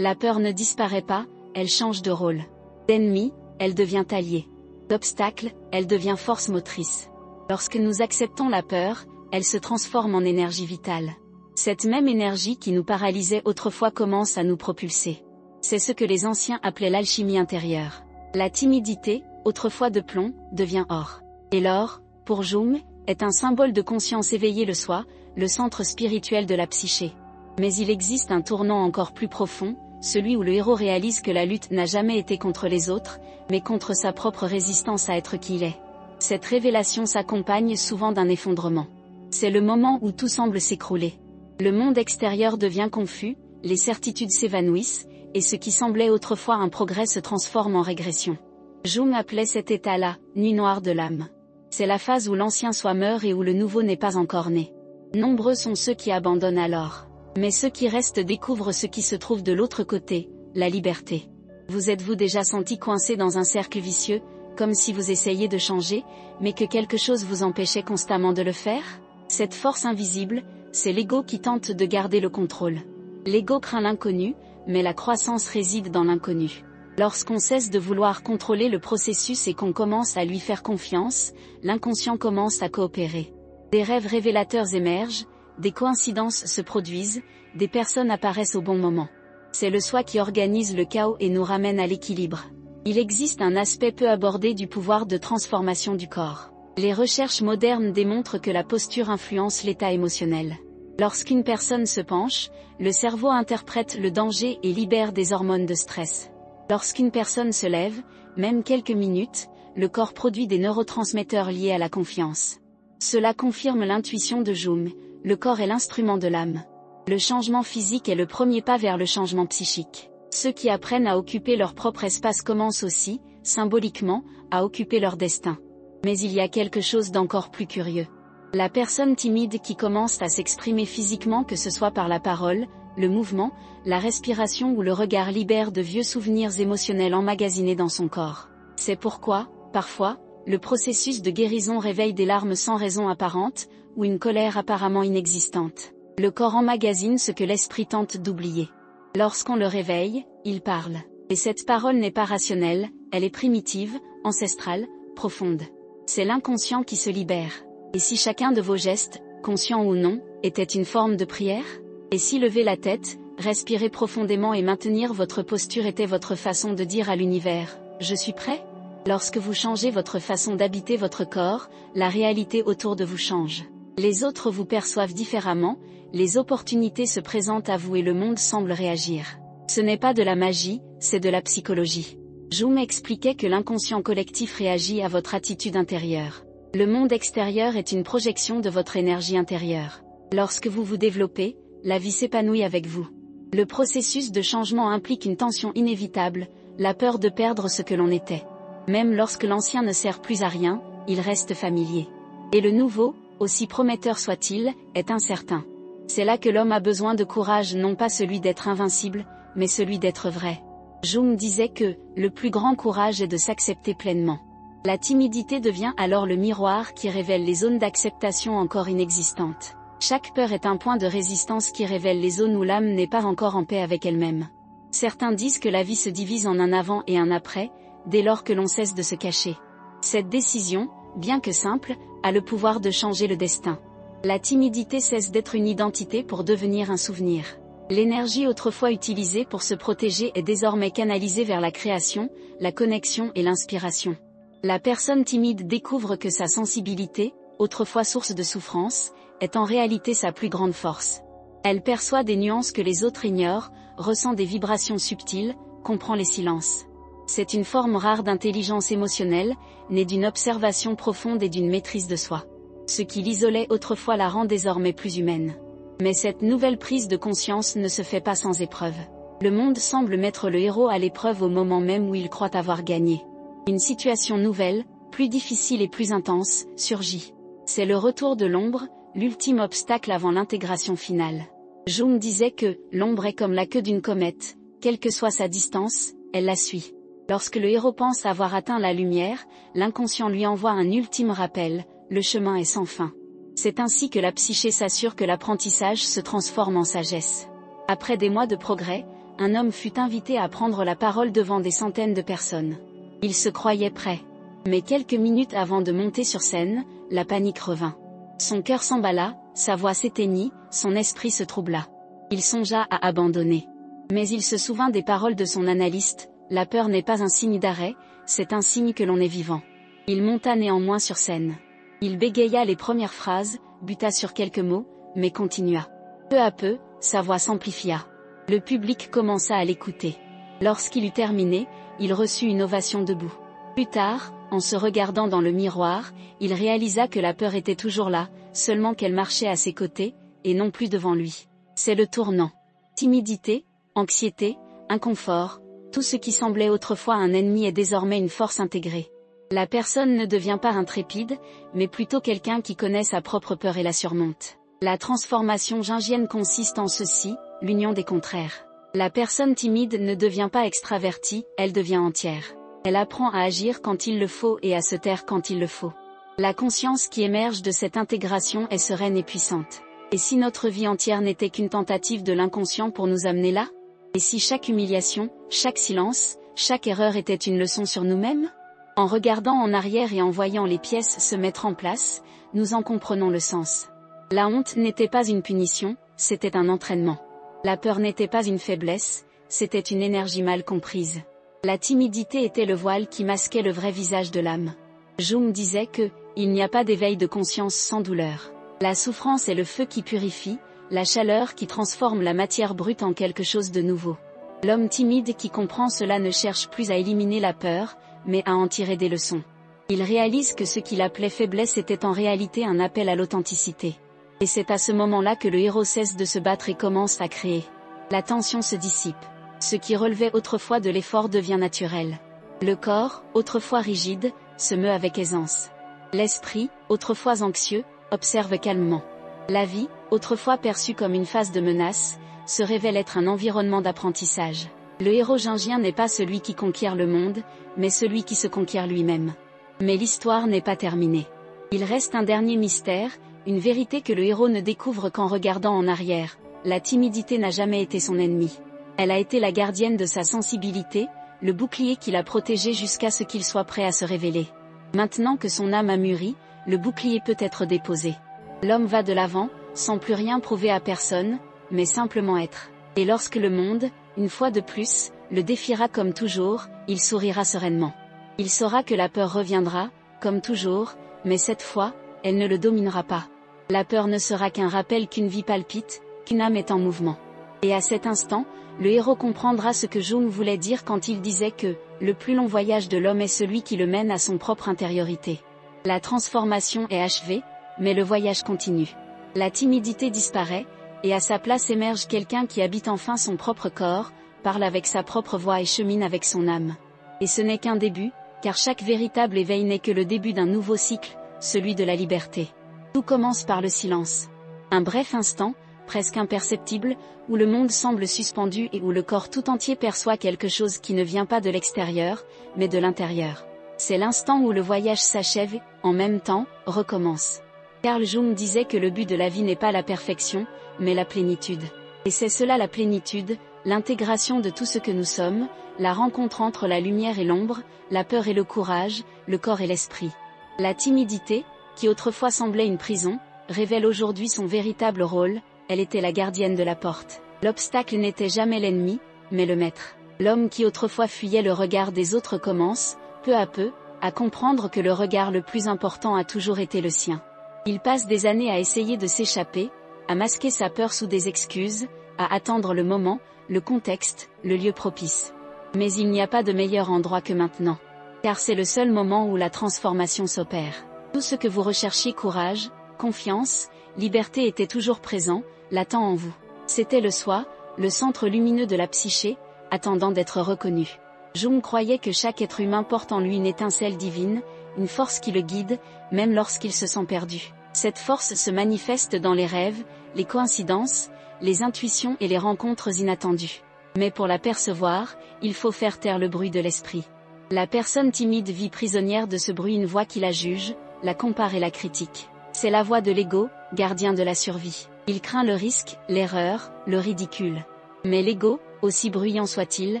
La peur ne disparaît pas, elle change de rôle. D'ennemi, elle devient allié. D'obstacle, elle devient force motrice. Lorsque nous acceptons la peur, elle se transforme en énergie vitale. Cette même énergie qui nous paralysait autrefois commence à nous propulser. C'est ce que les anciens appelaient l'alchimie intérieure. La timidité, autrefois de plomb, devient or. Et l'or, pour Jung, est un symbole de conscience éveillée, le soi, le centre spirituel de la psyché. Mais il existe un tournant encore plus profond, celui où le héros réalise que la lutte n'a jamais été contre les autres, mais contre sa propre résistance à être qui il est. Cette révélation s'accompagne souvent d'un effondrement. C'est le moment où tout semble s'écrouler. Le monde extérieur devient confus, les certitudes s'évanouissent, et ce qui semblait autrefois un progrès se transforme en régression. Jung appelait cet état la « nuit noire de l'âme ». C'est la phase où l'ancien soi meurt et où le nouveau n'est pas encore né. Nombreux sont ceux qui abandonnent alors. Mais ceux qui restent découvrent ce qui se trouve de l'autre côté, la liberté. Vous êtes-vous déjà senti coincé dans un cercle vicieux, comme si vous essayiez de changer, mais que quelque chose vous empêchait constamment de le faire? Cette force invisible, c'est l'ego qui tente de garder le contrôle. L'ego craint l'inconnu, mais la croissance réside dans l'inconnu. Lorsqu'on cesse de vouloir contrôler le processus et qu'on commence à lui faire confiance, l'inconscient commence à coopérer. Des rêves révélateurs émergent, des coïncidences se produisent, des personnes apparaissent au bon moment. C'est le soi qui organise le chaos et nous ramène à l'équilibre. Il existe un aspect peu abordé du pouvoir de transformation du corps. Les recherches modernes démontrent que la posture influence l'état émotionnel. Lorsqu'une personne se penche, le cerveau interprète le danger et libère des hormones de stress. Lorsqu'une personne se lève, même quelques minutes, le corps produit des neurotransmetteurs liés à la confiance. Cela confirme l'intuition de Jung. Le corps est l'instrument de l'âme. Le changement physique est le premier pas vers le changement psychique. Ceux qui apprennent à occuper leur propre espace commencent aussi, symboliquement, à occuper leur destin. Mais il y a quelque chose d'encore plus curieux. La personne timide qui commence à s'exprimer physiquement, que ce soit par la parole, le mouvement, la respiration ou le regard, libère de vieux souvenirs émotionnels emmagasinés dans son corps. C'est pourquoi, parfois, le processus de guérison réveille des larmes sans raison apparente, ou une colère apparemment inexistante. Le corps emmagasine ce que l'esprit tente d'oublier. Lorsqu'on le réveille, il parle. Et cette parole n'est pas rationnelle, elle est primitive, ancestrale, profonde. C'est l'inconscient qui se libère. Et si chacun de vos gestes, conscients ou non, était une forme de prière? Et si lever la tête, respirer profondément et maintenir votre posture était votre façon de dire à l'univers, « Je suis prêt » ? Lorsque vous changez votre façon d'habiter votre corps, la réalité autour de vous change. Les autres vous perçoivent différemment, les opportunités se présentent à vous et le monde semble réagir. Ce n'est pas de la magie, c'est de la psychologie. Jung expliquait que l'inconscient collectif réagit à votre attitude intérieure. Le monde extérieur est une projection de votre énergie intérieure. Lorsque vous vous développez, la vie s'épanouit avec vous. Le processus de changement implique une tension inévitable, la peur de perdre ce que l'on était. Même lorsque l'ancien ne sert plus à rien, il reste familier. Et le nouveau, aussi prometteur soit-il, est incertain. C'est là que l'homme a besoin de courage, non pas celui d'être invincible, mais celui d'être vrai. Jung disait que, le plus grand courage est de s'accepter pleinement. La timidité devient alors le miroir qui révèle les zones d'acceptation encore inexistantes. Chaque peur est un point de résistance qui révèle les zones où l'âme n'est pas encore en paix avec elle-même. Certains disent que la vie se divise en un avant et un après, dès lors que l'on cesse de se cacher. Cette décision, bien que simple, a le pouvoir de changer le destin. La timidité cesse d'être une identité pour devenir un souvenir. L'énergie autrefois utilisée pour se protéger est désormais canalisée vers la création, la connexion et l'inspiration. La personne timide découvre que sa sensibilité, autrefois source de souffrance, est en réalité sa plus grande force. Elle perçoit des nuances que les autres ignorent, ressent des vibrations subtiles, comprend les silences. C'est une forme rare d'intelligence émotionnelle, née d'une observation profonde et d'une maîtrise de soi. Ce qui l'isolait autrefois la rend désormais plus humaine. Mais cette nouvelle prise de conscience ne se fait pas sans épreuve. Le monde semble mettre le héros à l'épreuve au moment même où il croit avoir gagné. Une situation nouvelle, plus difficile et plus intense, surgit. C'est le retour de l'ombre, l'ultime obstacle avant l'intégration finale. Jung disait que l'ombre est comme la queue d'une comète, quelle que soit sa distance, elle la suit. Lorsque le héros pense avoir atteint la lumière, l'inconscient lui envoie un ultime rappel, le chemin est sans fin. C'est ainsi que la psyché s'assure que l'apprentissage se transforme en sagesse. Après des mois de progrès, un homme fut invité à prendre la parole devant des centaines de personnes. Il se croyait prêt. Mais quelques minutes avant de monter sur scène, la panique revint. Son cœur s'emballa, sa voix s'éteignit, son esprit se troubla. Il songea à abandonner. Mais il se souvint des paroles de son analyste, la peur n'est pas un signe d'arrêt, c'est un signe que l'on est vivant. Il monta néanmoins sur scène. Il bégaya les premières phrases, buta sur quelques mots, mais continua. Peu à peu, sa voix s'amplifia. Le public commença à l'écouter. Lorsqu'il eut terminé, il reçut une ovation debout. Plus tard, en se regardant dans le miroir, il réalisa que la peur était toujours là, seulement qu'elle marchait à ses côtés, et non plus devant lui. C'est le tournant. Timidité, anxiété, inconfort, tout ce qui semblait autrefois un ennemi est désormais une force intégrée. La personne ne devient pas intrépide, mais plutôt quelqu'un qui connaît sa propre peur et la surmonte. La transformation jungienne consiste en ceci, l'union des contraires. La personne timide ne devient pas extravertie, elle devient entière. Elle apprend à agir quand il le faut et à se taire quand il le faut. La conscience qui émerge de cette intégration est sereine et puissante. Et si notre vie entière n'était qu'une tentative de l'inconscient pour nous amener là? Et si chaque humiliation, chaque silence, chaque erreur était une leçon sur nous-mêmes? En regardant en arrière et en voyant les pièces se mettre en place, nous en comprenons le sens. La honte n'était pas une punition, c'était un entraînement. La peur n'était pas une faiblesse, c'était une énergie mal comprise. La timidité était le voile qui masquait le vrai visage de l'âme. Jung disait que, il n'y a pas d'éveil de conscience sans douleur. La souffrance est le feu qui purifie, la chaleur qui transforme la matière brute en quelque chose de nouveau. L'homme timide qui comprend cela ne cherche plus à éliminer la peur, mais à en tirer des leçons. Il réalise que ce qu'il appelait faiblesse était en réalité un appel à l'authenticité. Et c'est à ce moment-là que le héros cesse de se battre et commence à créer. La tension se dissipe. Ce qui relevait autrefois de l'effort devient naturel. Le corps, autrefois rigide, se meut avec aisance. L'esprit, autrefois anxieux, observe calmement. La vie, autrefois perçue comme une phase de menace, se révèle être un environnement d'apprentissage. Le héros jungien n'est pas celui qui conquiert le monde, mais celui qui se conquiert lui-même. Mais l'histoire n'est pas terminée. Il reste un dernier mystère, une vérité que le héros ne découvre qu'en regardant en arrière. La timidité n'a jamais été son ennemi. Elle a été la gardienne de sa sensibilité, le bouclier qui l'a protégé jusqu'à ce qu'il soit prêt à se révéler. Maintenant que son âme a mûri, le bouclier peut être déposé. L'homme va de l'avant, sans plus rien prouver à personne, mais simplement être. Et lorsque le monde, une fois de plus, le défiera comme toujours, il sourira sereinement. Il saura que la peur reviendra, comme toujours, mais cette fois, elle ne le dominera pas. La peur ne sera qu'un rappel qu'une vie palpite, qu'une âme est en mouvement. Et à cet instant, le héros comprendra ce que Jung voulait dire quand il disait que « le plus long voyage de l'homme est celui qui le mène à son propre intériorité ». La transformation est achevée, mais le voyage continue. La timidité disparaît, et à sa place émerge quelqu'un qui habite enfin son propre corps, parle avec sa propre voix et chemine avec son âme. Et ce n'est qu'un début, car chaque véritable éveil n'est que le début d'un nouveau cycle, celui de la liberté. Tout commence par le silence. Un bref instant, presque imperceptible, où le monde semble suspendu et où le corps tout entier perçoit quelque chose qui ne vient pas de l'extérieur, mais de l'intérieur. C'est l'instant où le voyage s'achève et, en même temps, recommence. Carl Jung disait que le but de la vie n'est pas la perfection, mais la plénitude. Et c'est cela la plénitude, l'intégration de tout ce que nous sommes, la rencontre entre la lumière et l'ombre, la peur et le courage, le corps et l'esprit. La timidité, qui autrefois semblait une prison, révèle aujourd'hui son véritable rôle, elle était la gardienne de la porte. L'obstacle n'était jamais l'ennemi, mais le maître. L'homme qui autrefois fuyait le regard des autres commence, peu à peu, à comprendre que le regard le plus important a toujours été le sien. Il passe des années à essayer de s'échapper, à masquer sa peur sous des excuses, à attendre le moment, le contexte, le lieu propice. Mais il n'y a pas de meilleur endroit que maintenant. Car c'est le seul moment où la transformation s'opère. Tout ce que vous recherchiez, courage, confiance, liberté était toujours présent, latent en vous. C'était le soi, le centre lumineux de la psyché, attendant d'être reconnu. Jung croyait que chaque être humain porte en lui une étincelle divine, une force qui le guide, même lorsqu'il se sent perdu. Cette force se manifeste dans les rêves, les coïncidences, les intuitions et les rencontres inattendues. Mais pour la percevoir, il faut faire taire le bruit de l'esprit. La personne timide vit prisonnière de ce bruit une voix qui la juge, la compare et la critique. C'est la voix de l'ego, gardien de la survie. Il craint le risque, l'erreur, le ridicule. Mais l'ego, aussi bruyant soit-il,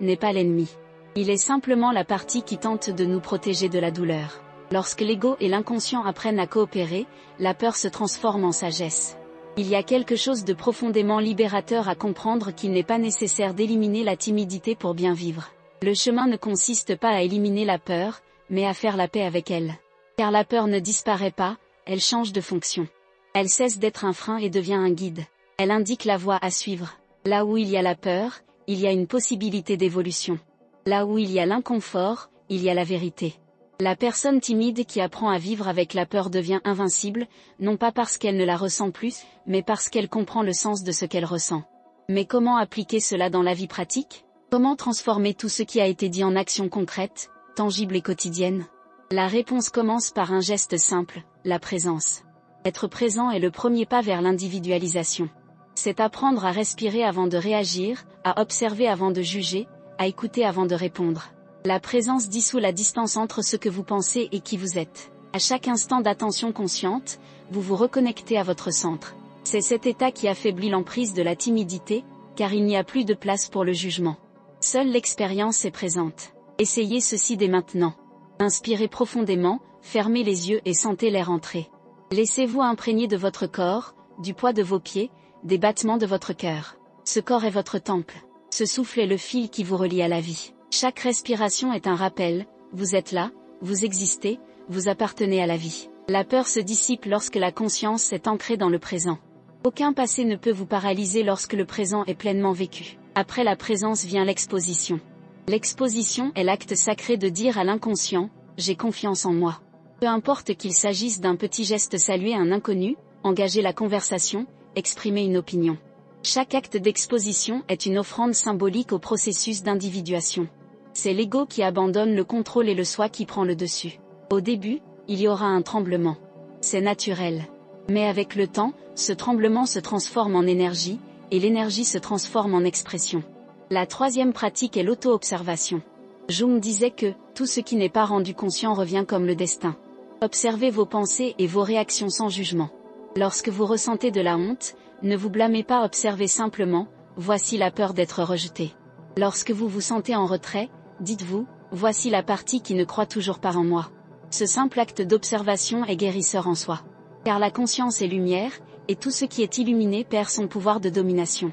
n'est pas l'ennemi. Il est simplement la partie qui tente de nous protéger de la douleur. Lorsque l'ego et l'inconscient apprennent à coopérer, la peur se transforme en sagesse. Il y a quelque chose de profondément libérateur à comprendre qu'il n'est pas nécessaire d'éliminer la timidité pour bien vivre. Le chemin ne consiste pas à éliminer la peur, mais à faire la paix avec elle. Car la peur ne disparaît pas, elle change de fonction. Elle cesse d'être un frein et devient un guide. Elle indique la voie à suivre. Là où il y a la peur, il y a une possibilité d'évolution. Là où il y a l'inconfort, il y a la vérité. La personne timide qui apprend à vivre avec la peur devient invincible, non pas parce qu'elle ne la ressent plus, mais parce qu'elle comprend le sens de ce qu'elle ressent. Mais comment appliquer cela dans la vie pratique ? Comment transformer tout ce qui a été dit en actions concrètes, tangibles et quotidiennes ? La réponse commence par un geste simple, la présence. Être présent est le premier pas vers l'individualisation. C'est apprendre à respirer avant de réagir, à observer avant de juger, à écouter avant de répondre. La présence dissout la distance entre ce que vous pensez et qui vous êtes. À chaque instant d'attention consciente, vous vous reconnectez à votre centre. C'est cet état qui affaiblit l'emprise de la timidité, car il n'y a plus de place pour le jugement. Seule l'expérience est présente. Essayez ceci dès maintenant. Inspirez profondément, fermez les yeux et sentez l'air entrer. Laissez-vous imprégner de votre corps, du poids de vos pieds, des battements de votre cœur. Ce corps est votre temple. Ce souffle est le fil qui vous relie à la vie. Chaque respiration est un rappel, vous êtes là, vous existez, vous appartenez à la vie. La peur se dissipe lorsque la conscience est ancrée dans le présent. Aucun passé ne peut vous paralyser lorsque le présent est pleinement vécu. Après la présence vient l'exposition. L'exposition est l'acte sacré de dire à l'inconscient, j'ai confiance en moi. Peu importe qu'il s'agisse d'un petit geste saluer un inconnu, engager la conversation, exprimer une opinion. Chaque acte d'exposition est une offrande symbolique au processus d'individuation. C'est l'ego qui abandonne le contrôle et le soi qui prend le dessus. Au début, il y aura un tremblement. C'est naturel. Mais avec le temps, ce tremblement se transforme en énergie, et l'énergie se transforme en expression. La troisième pratique est l'auto-observation. Jung disait que tout ce qui n'est pas rendu conscient revient comme le destin. Observez vos pensées et vos réactions sans jugement. Lorsque vous ressentez de la honte, ne vous blâmez pas, observez simplement, voici la peur d'être rejeté. Lorsque vous vous sentez en retrait, dites-vous, voici la partie qui ne croit toujours pas en moi. Ce simple acte d'observation est guérisseur en soi. Car la conscience est lumière, et tout ce qui est illuminé perd son pouvoir de domination.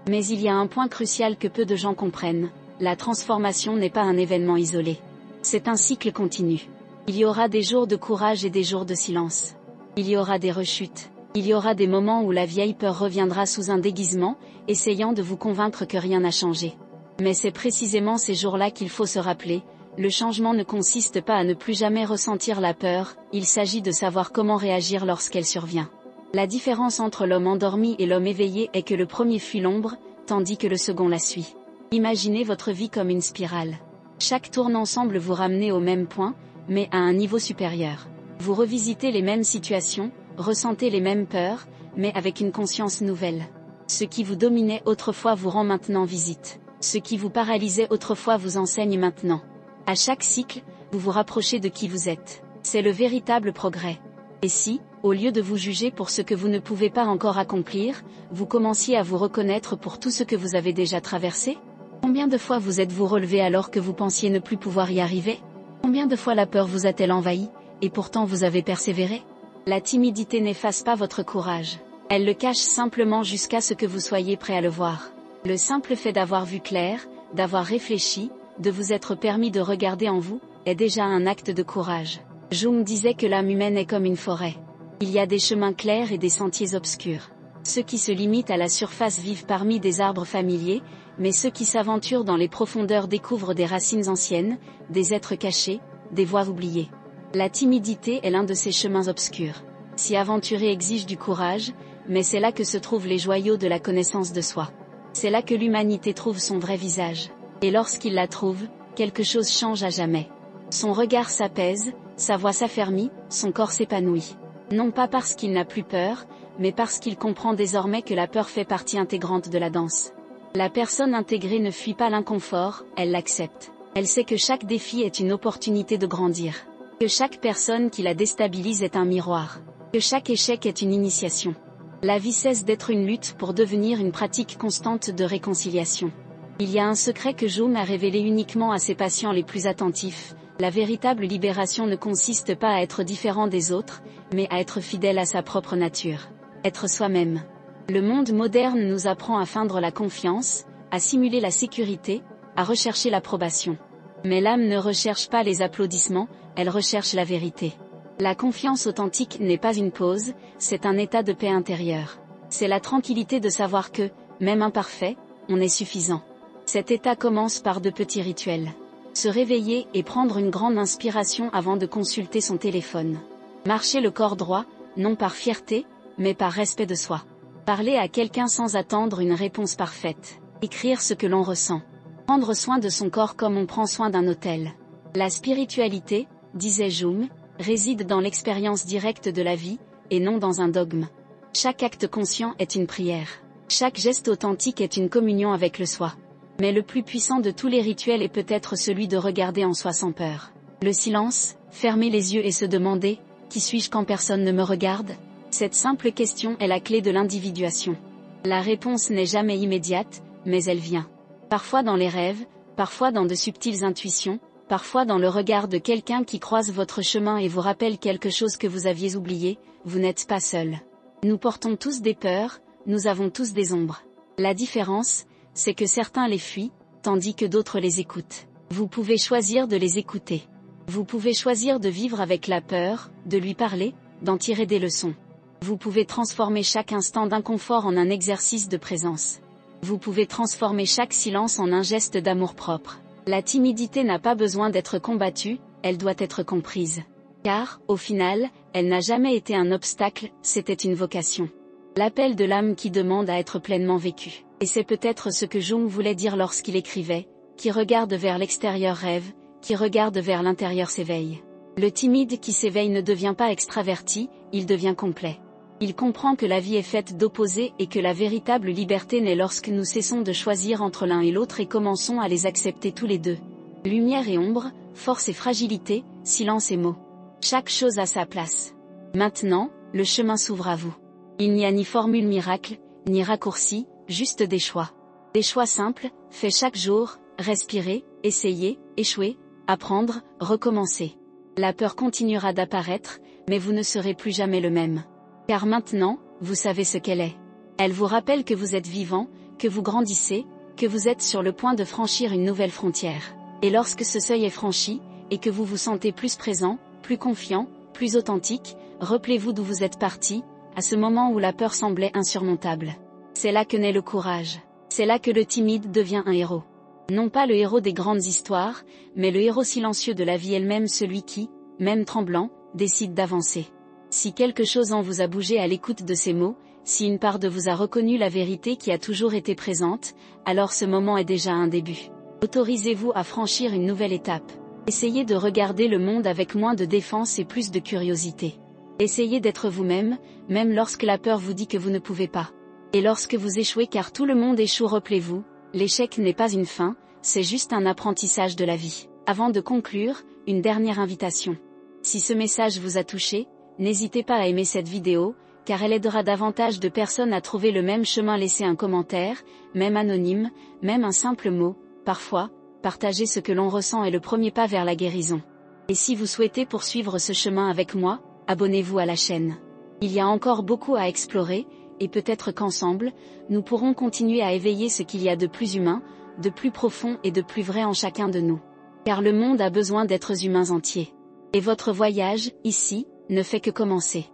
Mais il y a un point crucial que peu de gens comprennent, la transformation n'est pas un événement isolé. C'est un cycle continu. Il y aura des jours de courage et des jours de silence. Il y aura des rechutes. Il y aura des moments où la vieille peur reviendra sous un déguisement, essayant de vous convaincre que rien n'a changé. Mais c'est précisément ces jours-là qu'il faut se rappeler, le changement ne consiste pas à ne plus jamais ressentir la peur, il s'agit de savoir comment réagir lorsqu'elle survient. La différence entre l'homme endormi et l'homme éveillé est que le premier fuit l'ombre, tandis que le second la suit. Imaginez votre vie comme une spirale. Chaque tournant semble vous ramener au même point, mais à un niveau supérieur. Vous revisitez les mêmes situations, ressentez les mêmes peurs, mais avec une conscience nouvelle. Ce qui vous dominait autrefois vous rend maintenant visite. Ce qui vous paralysait autrefois vous enseigne maintenant. À chaque cycle, vous vous rapprochez de qui vous êtes. C'est le véritable progrès. Et si, au lieu de vous juger pour ce que vous ne pouvez pas encore accomplir, vous commenciez à vous reconnaître pour tout ce que vous avez déjà traversé? Combien de fois vous êtes-vous relevé alors que vous pensiez ne plus pouvoir y arriver? Combien de fois la peur vous a-t-elle envahi, et pourtant vous avez persévéré? La timidité n'efface pas votre courage. Elle le cache simplement jusqu'à ce que vous soyez prêt à le voir. Le simple fait d'avoir vu clair, d'avoir réfléchi, de vous être permis de regarder en vous, est déjà un acte de courage. Jung disait que l'âme humaine est comme une forêt. Il y a des chemins clairs et des sentiers obscurs. Ceux qui se limitent à la surface vivent parmi des arbres familiers, mais ceux qui s'aventurent dans les profondeurs découvrent des racines anciennes, des êtres cachés, des voies oubliées. La timidité est l'un de ces chemins obscurs. S'y aventurer exige du courage, mais c'est là que se trouvent les joyaux de la connaissance de soi. C'est là que l'humanité trouve son vrai visage. Et lorsqu'il la trouve, quelque chose change à jamais. Son regard s'apaise, sa voix s'affermit, son corps s'épanouit. Non pas parce qu'il n'a plus peur, mais parce qu'il comprend désormais que la peur fait partie intégrante de la danse. La personne intégrée ne fuit pas l'inconfort, elle l'accepte. Elle sait que chaque défi est une opportunité de grandir. Que chaque personne qui la déstabilise est un miroir. Que chaque échec est une initiation. La vie cesse d'être une lutte pour devenir une pratique constante de réconciliation. Il y a un secret que Jung a révélé uniquement à ses patients les plus attentifs. La véritable libération ne consiste pas à être différent des autres, mais à être fidèle à sa propre nature. Être soi-même. Le monde moderne nous apprend à feindre la confiance, à simuler la sécurité, à rechercher l'approbation. Mais l'âme ne recherche pas les applaudissements, elle recherche la vérité. La confiance authentique n'est pas une pause, c'est un état de paix intérieure. C'est la tranquillité de savoir que, même imparfait, on est suffisant. Cet état commence par de petits rituels. Se réveiller et prendre une grande inspiration avant de consulter son téléphone. Marcher le corps droit, non par fierté, mais par respect de soi. Parler à quelqu'un sans attendre une réponse parfaite. Écrire ce que l'on ressent. Prendre soin de son corps comme on prend soin d'un hôtel. La spiritualité, disait Jung, réside dans l'expérience directe de la vie, et non dans un dogme. Chaque acte conscient est une prière. Chaque geste authentique est une communion avec le soi. Mais le plus puissant de tous les rituels est peut-être celui de regarder en soi sans peur. Le silence, fermer les yeux et se demander « Qui suis-je quand personne ne me regarde ?» Cette simple question est la clé de l'individuation. La réponse n'est jamais immédiate, mais elle vient. Parfois dans les rêves, parfois dans de subtiles intuitions, parfois dans le regard de quelqu'un qui croise votre chemin et vous rappelle quelque chose que vous aviez oublié, vous n'êtes pas seul. Nous portons tous des peurs, nous avons tous des ombres. La différence, c'est que certains les fuient, tandis que d'autres les écoutent. Vous pouvez choisir de les écouter. Vous pouvez choisir de vivre avec la peur, de lui parler, d'en tirer des leçons. Vous pouvez transformer chaque instant d'inconfort en un exercice de présence. Vous pouvez transformer chaque silence en un geste d'amour-propre. La timidité n'a pas besoin d'être combattue, elle doit être comprise. Car, au final, elle n'a jamais été un obstacle, c'était une vocation. L'appel de l'âme qui demande à être pleinement vécu. Et c'est peut-être ce que Jung voulait dire lorsqu'il écrivait, qui regarde vers l'extérieur rêve, qui regarde vers l'intérieur s'éveille. Le timide qui s'éveille ne devient pas extraverti, il devient complet. Il comprend que la vie est faite d'opposés et que la véritable liberté naît lorsque nous cessons de choisir entre l'un et l'autre et commençons à les accepter tous les deux. Lumière et ombre, force et fragilité, silence et mots. Chaque chose a sa place. Maintenant, le chemin s'ouvre à vous. Il n'y a ni formule miracle, ni raccourci, juste des choix. Des choix simples, faits chaque jour, respirer, essayer, échouer, apprendre, recommencer. La peur continuera d'apparaître, mais vous ne serez plus jamais le même. Car maintenant, vous savez ce qu'elle est. Elle vous rappelle que vous êtes vivant, que vous grandissez, que vous êtes sur le point de franchir une nouvelle frontière. Et lorsque ce seuil est franchi, et que vous vous sentez plus présent, plus confiant, plus authentique, rappelez-vous d'où vous êtes parti, à ce moment où la peur semblait insurmontable. C'est là que naît le courage. C'est là que le timide devient un héros. Non pas le héros des grandes histoires, mais le héros silencieux de la vie elle-même, celui qui, même tremblant, décide d'avancer. Si quelque chose en vous a bougé à l'écoute de ces mots, si une part de vous a reconnu la vérité qui a toujours été présente, alors ce moment est déjà un début. Autorisez-vous à franchir une nouvelle étape. Essayez de regarder le monde avec moins de défense et plus de curiosité. Essayez d'être vous-même, même lorsque la peur vous dit que vous ne pouvez pas. Et lorsque vous échouez, car tout le monde échoue, rappelez-vous, l'échec n'est pas une fin, c'est juste un apprentissage de la vie. Avant de conclure, une dernière invitation. Si ce message vous a touché, n'hésitez pas à aimer cette vidéo, car elle aidera davantage de personnes à trouver le même chemin. Laissez un commentaire, même anonyme, même un simple mot, parfois, partager ce que l'on ressent est le premier pas vers la guérison. Et si vous souhaitez poursuivre ce chemin avec moi, abonnez-vous à la chaîne. Il y a encore beaucoup à explorer, et peut-être qu'ensemble, nous pourrons continuer à éveiller ce qu'il y a de plus humain, de plus profond et de plus vrai en chacun de nous. Car le monde a besoin d'êtres humains entiers. Et votre voyage, ici, ne fait que commencer.